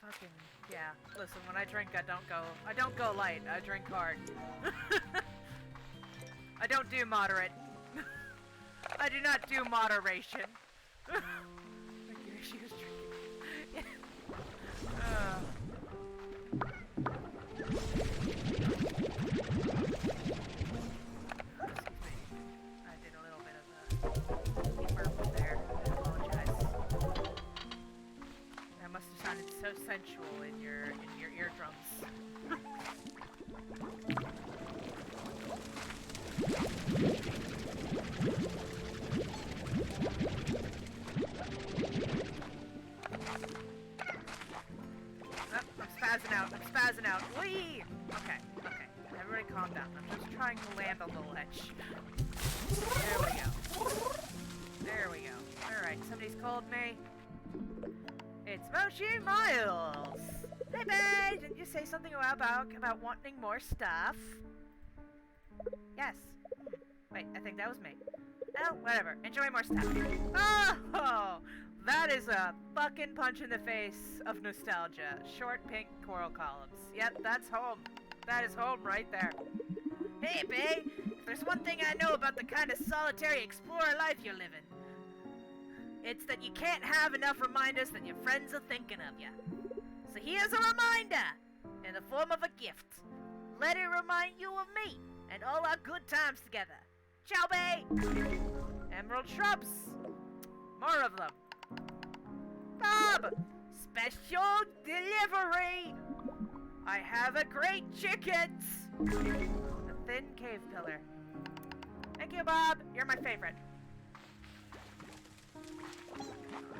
fucking, yeah. Listen, when I drink, I don't go light. I drink hard. I don't do moderate. I do not do moderation. Like, here she was drinking. Excuse me. I did a little bit of a burp there. I apologize. That must have sounded so sensual in your eardrums. I'm spazzing out. Whee! Okay. Everybody calm down. I'm just trying to land on the ledge. There we go. Alright, somebody's called me. It's Moshi Miles! Hey, babe! Didn't you say something a while back about wanting more stuff? Yes. Wait, I think that was me. Oh, whatever. Enjoy more stuff. Oh! That is a fucking punch in the face of nostalgia. Short pink coral columns. Yep, that's home. That is home right there. Hey, babe! If there's one thing I know about the kind of solitary explorer life you're living, it's that you can't have enough reminders that your friends are thinking of you. So here's a reminder, in the form of a gift. Let it remind you of me, and all our good times together. Ciao, babe! Emerald shrubs. More of them. Bob! Special delivery! I have a great chickens! The thin cave pillar. Thank you, Bob. You're my favorite.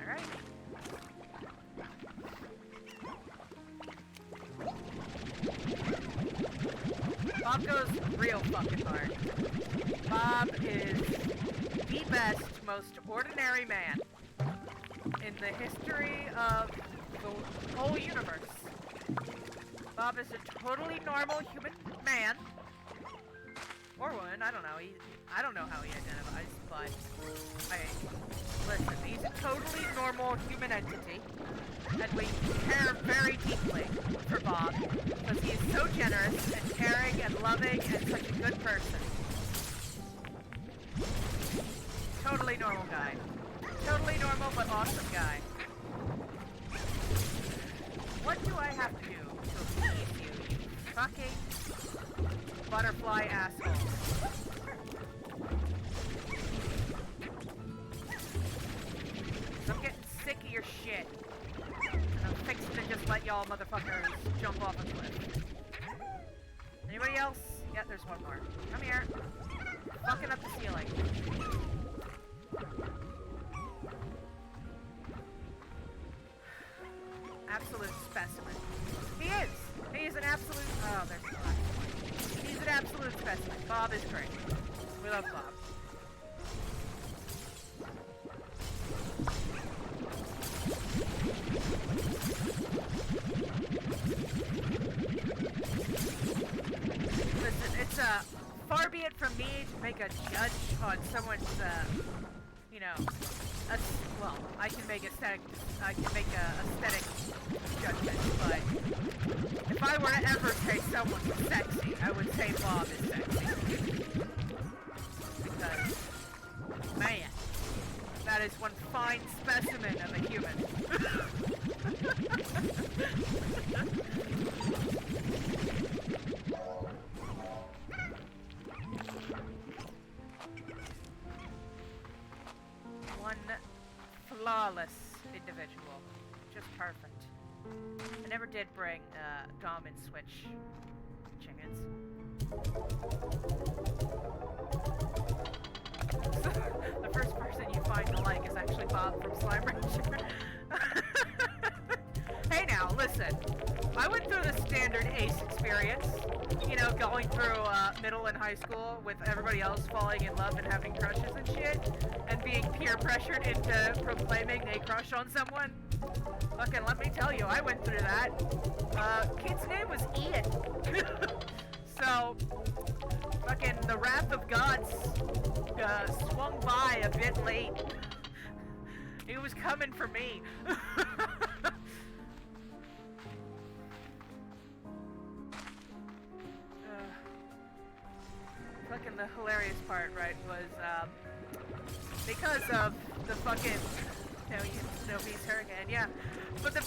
Alright. Bob goes real fucking hard. Bob is the best, most ordinary man in the history of the whole universe. Bob is a totally normal human man. Or woman, I don't know. I don't know how he identifies, but listen, he's a totally normal human entity. And we care very deeply for Bob, because he is so generous and caring and loving and such a good person. Totally normal guy. Totally normal but awesome guy. What do I have to do to appease you, you fucking butterfly asshole? I'm getting sick of your shit. And I'm fixing to just let y'all motherfuckers jump off a cliff. Anybody else? Yeah, there's one more. Come here. Fucking up the ceiling. Absolute specimen. He is! He is an absolute... Oh, there's the black one. He's an absolute specimen. Bob is great. We love Bob. Listen, it's far me to make a judge on someone's, you know, well, I can make aesthetic judgment, but if I were to ever say someone's sexy, I would say Bob is sexy. Because, man, that is one fine specimen of a human. One flawless individual. Just perfect. I never did bring Dom and Switch chickens. The first person you find to like is actually Bob from Slime Rancher. Hey now, listen. I went through the standard ACE experience. You know, going through middle and high school with everybody else falling in love and having crushes and shit. And being peer pressured into proclaiming a crush on someone. Fucking let me tell you, I went through that. Kid's name was Ian. So, fucking the wrath of gods swung by a bit late. It was coming for me. Fucking the hilarious part, right, was because of the fucking Snowbeast Hurricane, yeah. But the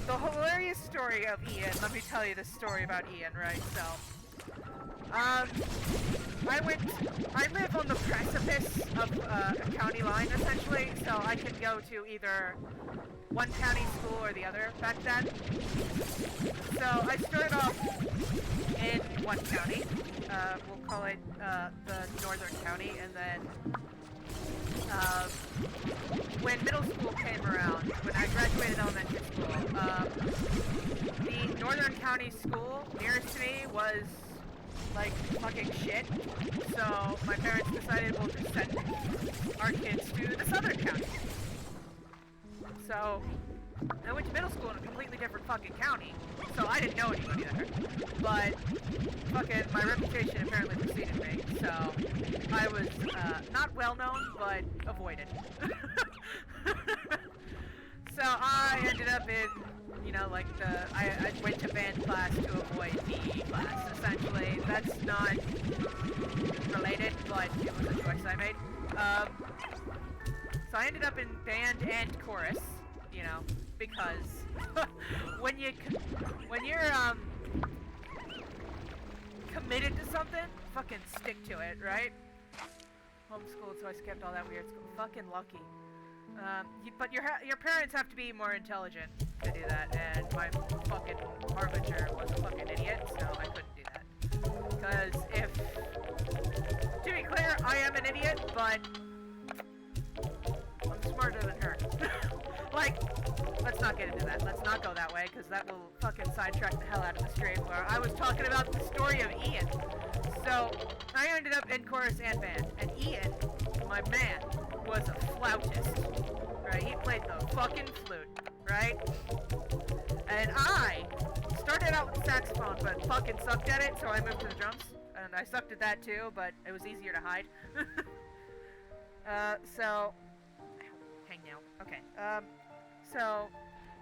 the hilarious story of Ian, let me tell you the story about Ian, right, so, I live on the precipice of a county line, essentially, so I can go to either one county school or the other back then. So I started off in one county, we'll call it the northern county, and then when middle school came around, when I graduated elementary school, the northern county school nearest to me was like fucking shit, so my parents decided we'll just send our kids to the southern county. So I went to middle school in a completely different fucking county, so I didn't know anybody there, but fucking my reputation apparently preceded me, so I was not well known, but avoided. So I ended up in, you know, like I went to band class to avoid PE class, essentially. That's not related, but it was a choice I made. So I ended up in band and chorus, you know, because when you're committed to something, fucking stick to it, right? Homeschooled, so I skipped all that weird school. Fucking lucky. But your parents have to be more intelligent to do that, and my fucking harbinger was a fucking idiot, so I couldn't do that. Because to be clear, I am an idiot, but I'm smarter than her. Like, let's not get into that. Let's not go that way, because that will fucking sidetrack the hell out of the stream, where I was talking about the story of Ian. So, I ended up in chorus and band, and Ian, my man, was a flautist, right? He played the fucking flute, right? And I started out with the saxophone, but fucking sucked at it, so I moved to the drums. And I sucked at that too, but it was easier to hide. So, hang now. Okay. So,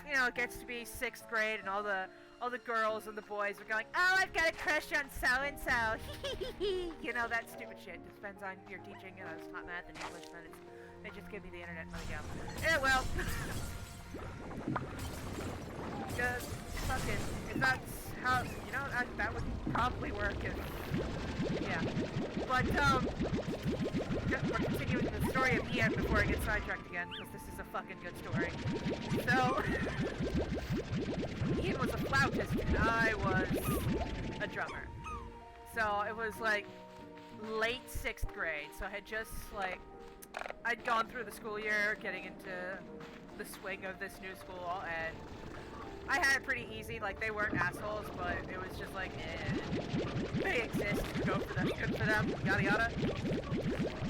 you know, it gets to be 6th grade, and all the girls and the boys are going, oh, I've got a crush on so-and-so. You know, that stupid shit. It depends on your teaching. You know, it's not math and English, then they just give me the internet and let me go. Yeah, well. Fucking, if that's how, you know, that would probably work if, yeah. But, we're continuing the story of Ian before I get sidetracked again, because this is a fucking good story. So, Ian was a flautist, and I was a drummer. So, it was, like, late 6th grade, so I had just, like, I'd gone through the school year, getting into the swing of this new school, and I had it pretty easy. Like, they weren't assholes, but it was just like, they exist, go for them, good for them, yada yada.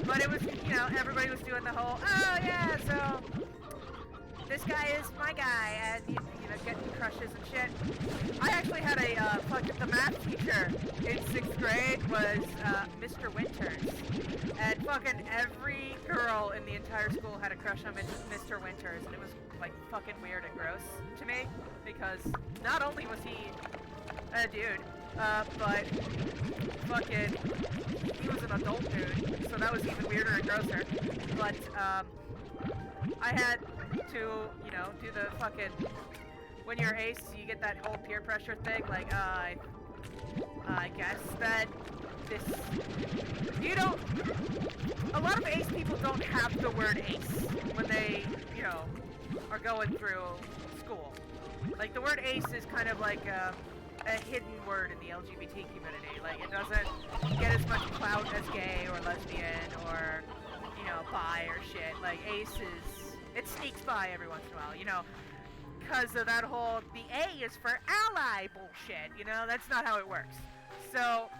But it was, you know, everybody was doing the whole, oh yeah, so this guy is my guy, and you know, getting crushes and shit. I actually had a, the math teacher in 6th grade was fucking every girl in the entire school had a crush on Mr. Winters, and it was like fucking weird and gross to me, because not only was he a dude, but fucking he was an adult dude, so that was even weirder and grosser. But I had to, you know, do the fucking, when you're ace, you get that whole peer pressure thing, like, I guess that this, you don't, a lot of ace people don't have the word ace when they, you know, are going through school. Like, the word ace is kind of like a hidden word in the LGBT community. Like, it doesn't get as much clout as gay or lesbian or, you know, bi or shit. Like, ace is, it sneaks by every once in a while, you know, because of that whole, the A is for ally bullshit, you know? That's not how it works. So,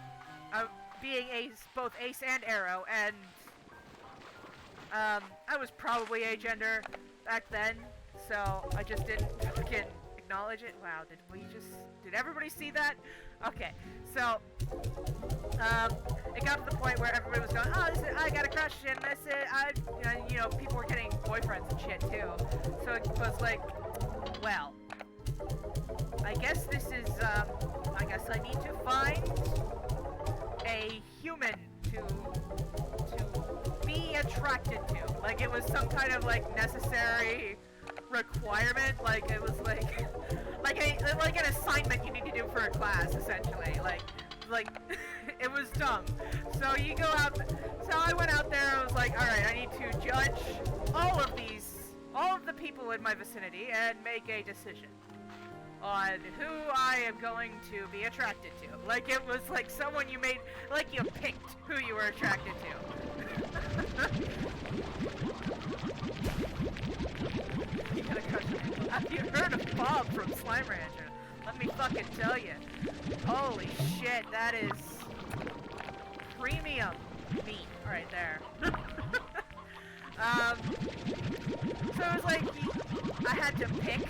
being ace, both ace and arrow, and I was probably agender back then, so I just didn't fucking acknowledge it. Wow, did everybody see that? Okay, so, it got to the point where everybody was going, oh, I got a crush, and that's it, you know, people were getting boyfriends and shit, too. So it was like, well, I guess this is, I guess I need to find a human to be attracted to. Like, it was some kind of, like, necessary requirement. Like, it was like an assignment you need to do for a class, essentially. Like, it was dumb. So you go out, so I went out there and I was like, alright, I need to judge all of the people in my vicinity and make a decision on who I am going to be attracted to. Like, it was like someone you made, like you picked who you were attracted to. You got a crush on me. Have you heard of Bob from Slime Rancher? Let me fucking tell you. Holy shit, that is premium meat right there. So it was like, I had to pick,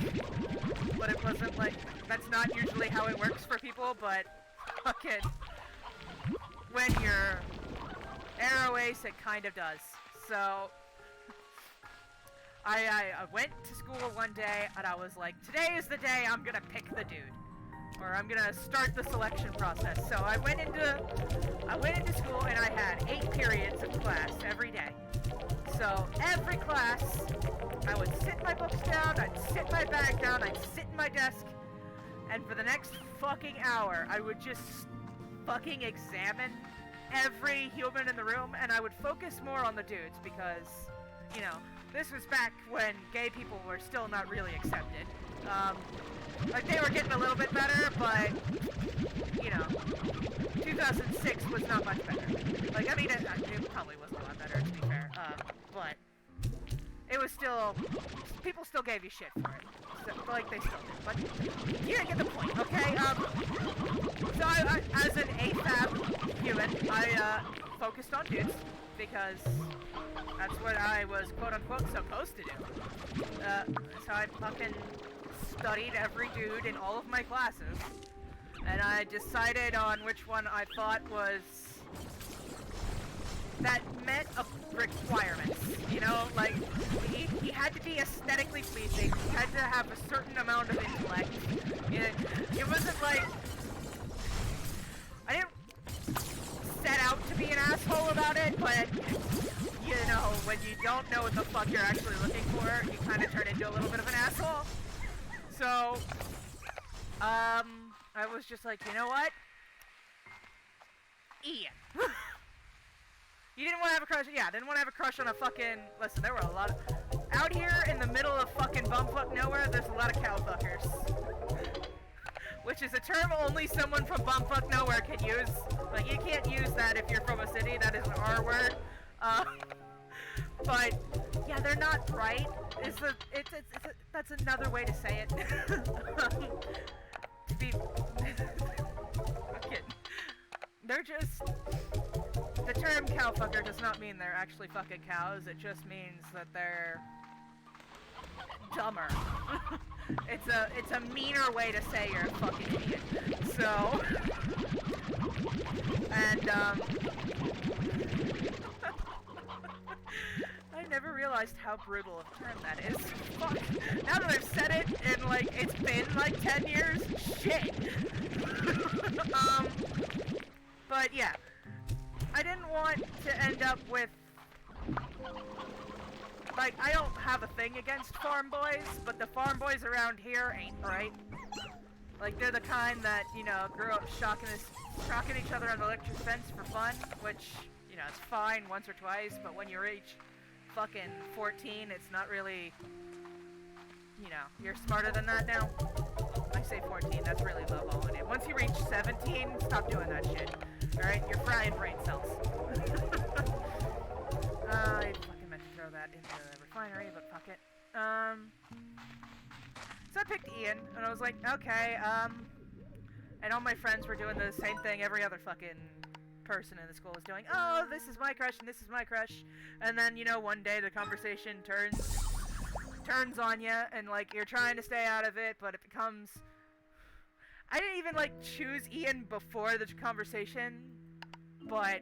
but it wasn't like, that's not usually how it works for people, but fucking, when you're arrow ace, it kind of does. So, I went to school one day, and I was like, today is the day I'm gonna pick the dude. Or I'm gonna start the selection process. So I went into school, and I had 8 periods of class every day. So every class, I would sit my books down, I'd sit my bag down, I'd sit in my desk, and for the next fucking hour, I would just fucking examine every human in the room, and I would focus more on the dudes because, you know, this was back when gay people were still not really accepted. Like, they were getting a little bit better, but, you know, 2006 was not much better. Like, I mean, it probably wasn't a lot better, to be fair, but it was still, people still gave you shit for it. So, like, they still did, but you get the point, okay? So I, as an AFAB human, I, focused on dudes, because that's what I was quote-unquote supposed to do. So I fucking studied every dude in all of my classes, and I decided on which one I thought was, that met requirements, you know, like, he had to be aesthetically pleasing, he had to have a certain amount of intellect, it wasn't like, I didn't set out to be an asshole about it, but, you know, when you don't know what the fuck you're actually looking for, you kind of turn into a little bit of an asshole. So, I was just like, you know what? Ian. You didn't want to have a crush? Yeah, I didn't want to have a crush on a fucking... Listen, there were a lot of... Out here in the middle of fucking bumfuck nowhere, there's a lot of cowfuckers. Which is a term only someone from bumfuck nowhere can use. Like, you can't use that if you're from a city, that is an R word. But, yeah, they're not bright. That's another way to say it. To be... They're just... The term cowfucker does not mean they're actually fucking cows, it just means that they're... dumber. It's a meaner way to say you're a fucking idiot. So... And, realized how brutal of a term that is. Fuck. Now that I've said it, and like it's been like 10 years, shit. But yeah, I didn't want to end up with, like, I don't have a thing against farm boys, but the farm boys around here ain't right. Like, they're the kind that, you know, grew up shocking each other on the electric fence for fun, which, you know, it's fine once or twice, but when you reach fucking 14, it's not really, you know, you're smarter than that now. I say 14, that's really lowballing it. Once you reach 17, stop doing that shit. Alright, you're frying brain cells. I fucking meant to throw that into the refinery, but fuck it. So I picked Ian, and I was like, okay, and all my friends were doing the same thing every other fucking person in the school was doing. Oh, this is my crush, and this is my crush. And then, you know, one day the conversation turns on you, and, like, you're trying to stay out of it, but it becomes... I didn't even, like, choose Ian before the conversation, but,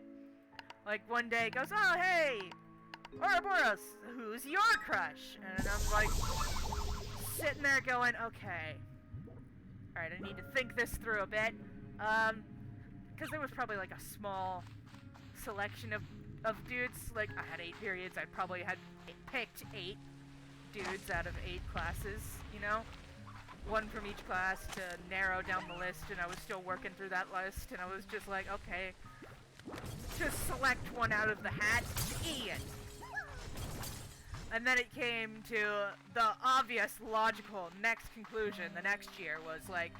like, one day it goes, oh, hey, Ouroboros, who's your crush? And I'm, like, sitting there going, okay, alright, I need to think this through a bit, because there was probably, like, a small selection of dudes. Like, I had 8 periods, I probably had picked 8 dudes out of 8 classes, you know? One from each class to narrow down the list, and I was still working through that list, and I was just like, okay, just select one out of the hat, Ian. And then it came to the obvious, logical next conclusion the next year was like,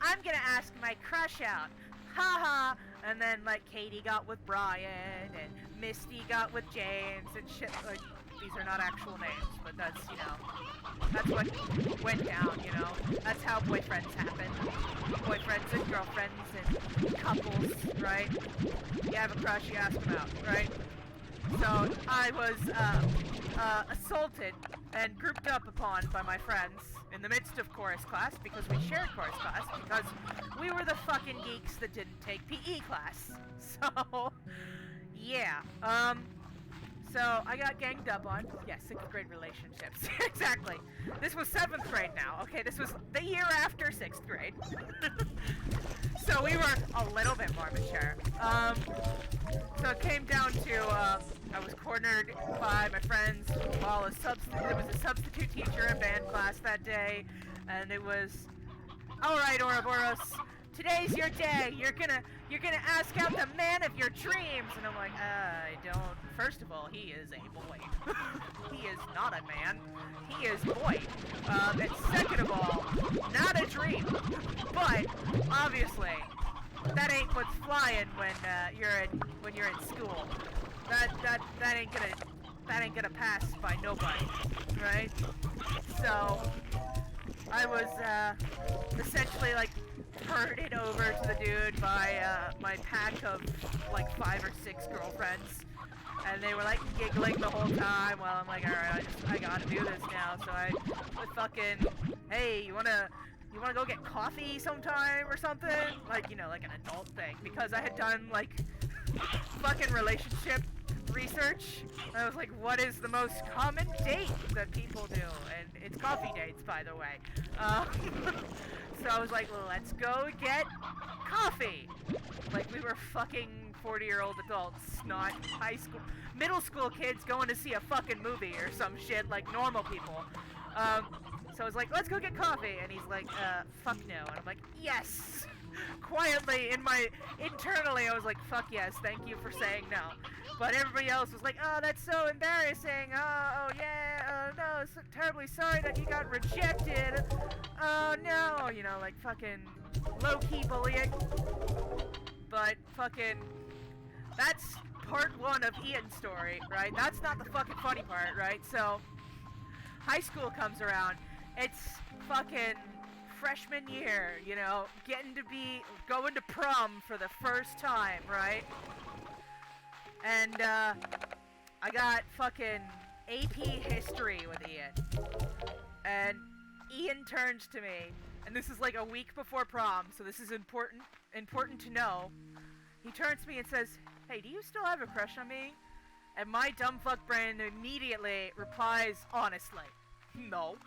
I'm gonna ask my crush out, haha. And then, like, Katie got with Brian, and Misty got with James, and shit, like, these are not actual names, but that's, you know, that's what went down, you know? That's how boyfriends happen. Boyfriends and girlfriends and couples, right? You have a crush, you ask them out, right? So, I was, assaulted and grouped up upon by my friends in the midst of chorus class, because we shared chorus class, because we were the fucking geeks that didn't take PE class. So, yeah, so I got ganged up on. Yeah, 6th grade relationships. Exactly. This was 7th grade now. Okay, this was the year after 6th grade. So we were a little bit more mature. So it came down to, I was cornered by my friends while there was a substitute teacher in band class that day, and it was, alright, Ouroboros, today's your day. You're gonna ask out the man of your dreams. And I'm like, I don't. First of all, he is a boy. He is not a man. He is boy. And second of all, not a dream. But obviously, that ain't what's flying when you're in school. That ain't gonna pass by nobody, right? So I was essentially like herded over to the dude by my pack of like 5 or 6 girlfriends, and they were like giggling the whole time while I'm like, alright, I gotta do this now. So I fucking, hey, you wanna go get coffee sometime or something? Like, you know, like an adult thing, because I had done like fucking relationship research. I was like, what is the most common date that people do? And it's coffee dates, by the way. So I was like, well, let's go get coffee. Like, we were fucking 40-year-old adults, not middle school kids going to see a fucking movie or some shit like normal people. So I was like, let's go get coffee. And he's like, fuck no. And I'm like, yes. Quietly, internally, I was like, fuck yes, thank you for saying no. But everybody else was like, oh, that's so embarrassing. Oh yeah, no, so terribly sorry that you got rejected. Oh no, you know, like fucking low-key bullying. But fucking, that's part 1 of Ian's story, right? That's not the fucking funny part, right? So, high school comes around. It's fucking freshman year, you know, going to prom for the first time, right? And, I got fucking AP history with Ian. And Ian turns to me, and this is like a week before prom, so this is important to know. He turns to me and says, hey, do you still have a crush on me? And my dumb fuck brain immediately replies, honestly, no.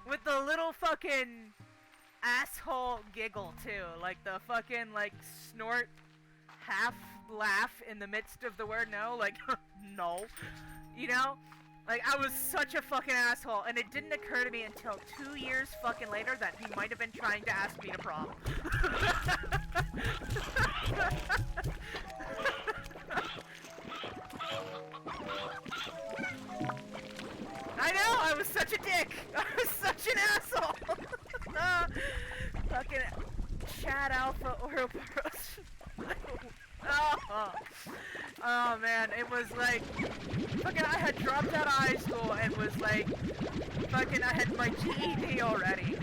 With the little fucking asshole giggle, too. Like, the fucking, like, snort, half laugh in the midst of the word no. Like, no. You know? Like, I was such a fucking asshole, and it didn't occur to me until 2 years fucking later that he might have been trying to ask me to prom. I know, I was such a dick! I was such an asshole! Fucking Chad Alpha Ouroboros. Oh man, it was like, fucking I had dropped out of high school and was like, fucking I had my GED already.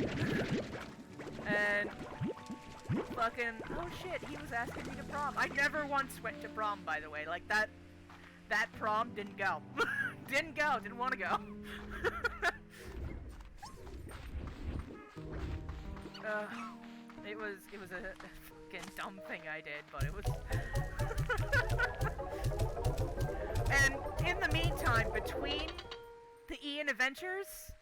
And fucking, oh shit, he was asking me to prom. I never once went to prom, by the way. Like, that prom didn't go. Didn't want to go. It was a fucking dumb thing I did, but it was... And in the meantime, between the Ian adventures,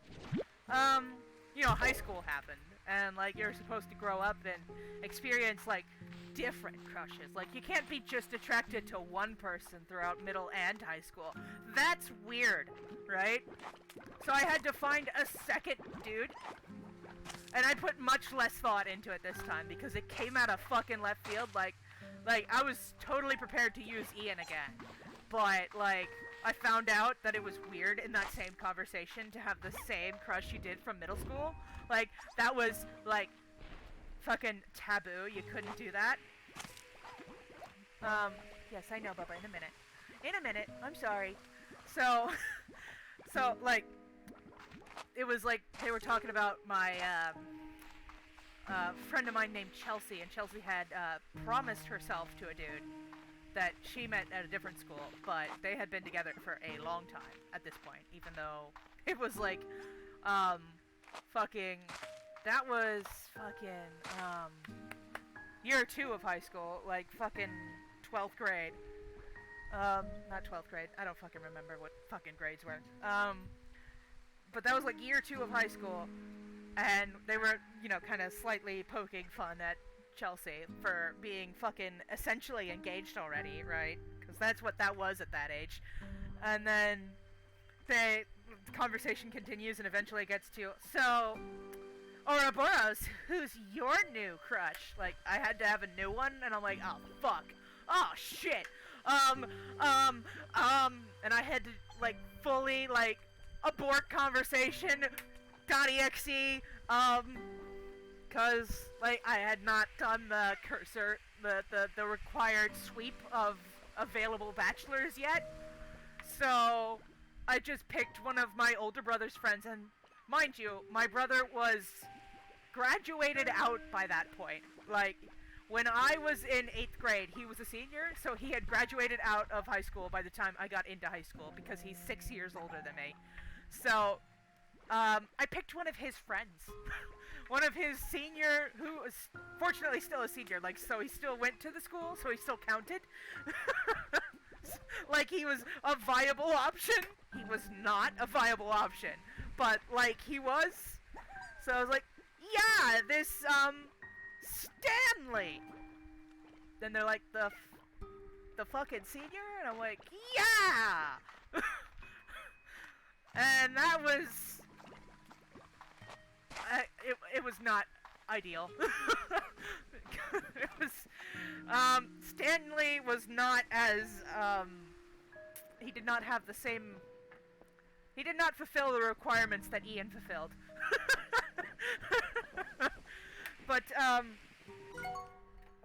you know, high school happened, and, like, you're supposed to grow up and experience, like, different crushes. Like, you can't be just attracted to one person throughout middle and high school. That's weird, right? So I had to find a second dude, and I put much less thought into it this time, because it came out of fucking left field. Like, I was totally prepared to use Ian again, but, like, I found out that it was weird in that same conversation to have the same crush you did from middle school. Like, that was, like, fucking taboo. You couldn't do that. Yes, I know, Bubba, in a minute. In a minute, I'm sorry. So, like, it was like, they were talking about my, friend of mine named Chelsea, and Chelsea had, promised herself to a dude that she met at a different school, but they had been together for a long time at this point, even though it was like, that was fucking, year 2 of high school, like fucking 12th grade. Not 12th grade, I don't fucking remember what fucking grades were. But that was like year 2 of high school, and they were, you know, kind of slightly poking fun at Chelsea for being fucking essentially engaged already, right? Because that's what that was at that age. And then the conversation continues and eventually gets to, so, Ouroboros, who's your new crush? Like, I had to have a new one, and I'm like, oh, fuck. Oh, shit. And I had to, like, fully, like, abort conversation, .exe, cause, like, I had not done the cursor, the required sweep of available bachelors yet, so I just picked one of my older brother's friends, and mind you, my brother was graduated out by that point. Like, when I was in 8th grade, he was a senior, so he had graduated out of high school by the time I got into high school, because he's 6 years older than me. So, I picked one of his friends. One of his senior, who was fortunately still a senior, like, so he still went to the school, so he still counted. Like, he was a viable option. He was not a viable option, but, like, he was. So I was like, yeah, this, Stanley. Then they're like, the fucking senior? And I'm like, yeah! And that was, it was not ideal. It was, Stanley was not as, he did not have the same, he did not fulfill the requirements that Ian fulfilled. But,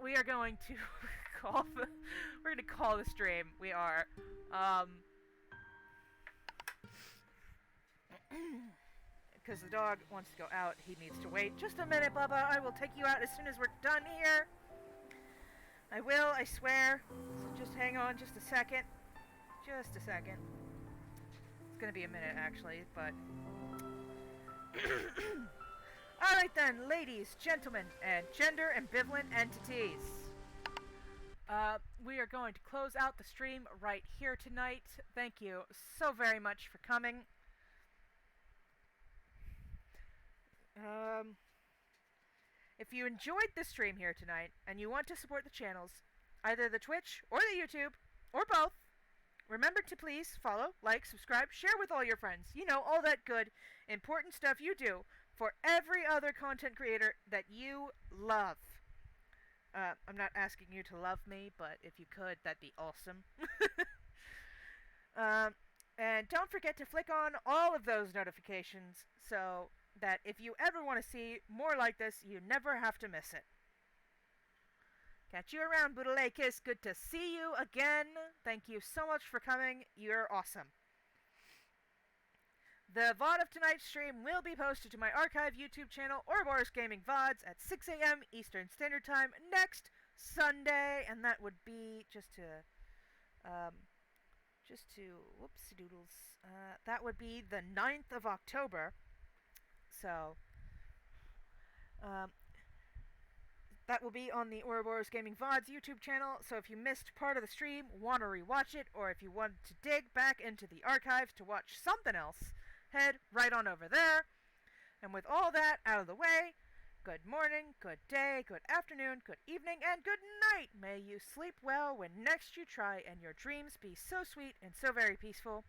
we are going to we're gonna call the stream. We are, because the dog wants to go out, he needs to wait. Just a minute, Bubba. I will take you out as soon as we're done here. I will, I swear. So just hang on just a second. Just a second. It's gonna be a minute, actually, but... Alright then, ladies, gentlemen, and gender ambivalent entities. We are going to close out the stream right here tonight. Thank you so very much for coming. If you enjoyed the stream here tonight and you want to support the channels, either the Twitch or the YouTube, or both, remember to please follow, like, subscribe, share with all your friends. You know, all that good, important stuff you do for every other content creator that you love. I'm not asking you to love me, but if you could, that'd be awesome. And don't forget to flick on all of those notifications so that if you ever want to see more like this, you never have to miss it. Catch you around, Boodleakis. Good to see you again. Thank you so much for coming. You're awesome. The VOD of tonight's stream will be posted to my archive YouTube channel, Ouroboros Gaming VODs, at 6 a.m. Eastern Standard Time next Sunday, and that would be whoopsie doodles, that would be the 9th of October, so, that will be on the Ouroboros Gaming VODs YouTube channel, so if you missed part of the stream, want to rewatch it, or if you want to dig back into the archives to watch something else, head right on over there. And with all that out of the way, good morning, good day, good afternoon, good evening, and good night! May you sleep well when next you try, and your dreams be so sweet and so very peaceful.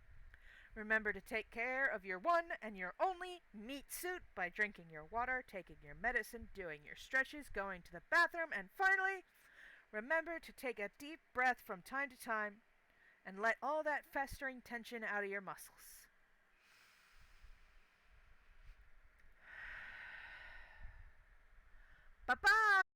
Remember to take care of your one and your only meat suit by drinking your water, taking your medicine, doing your stretches, going to the bathroom, and finally, remember to take a deep breath from time to time and let all that festering tension out of your muscles. Bye-bye!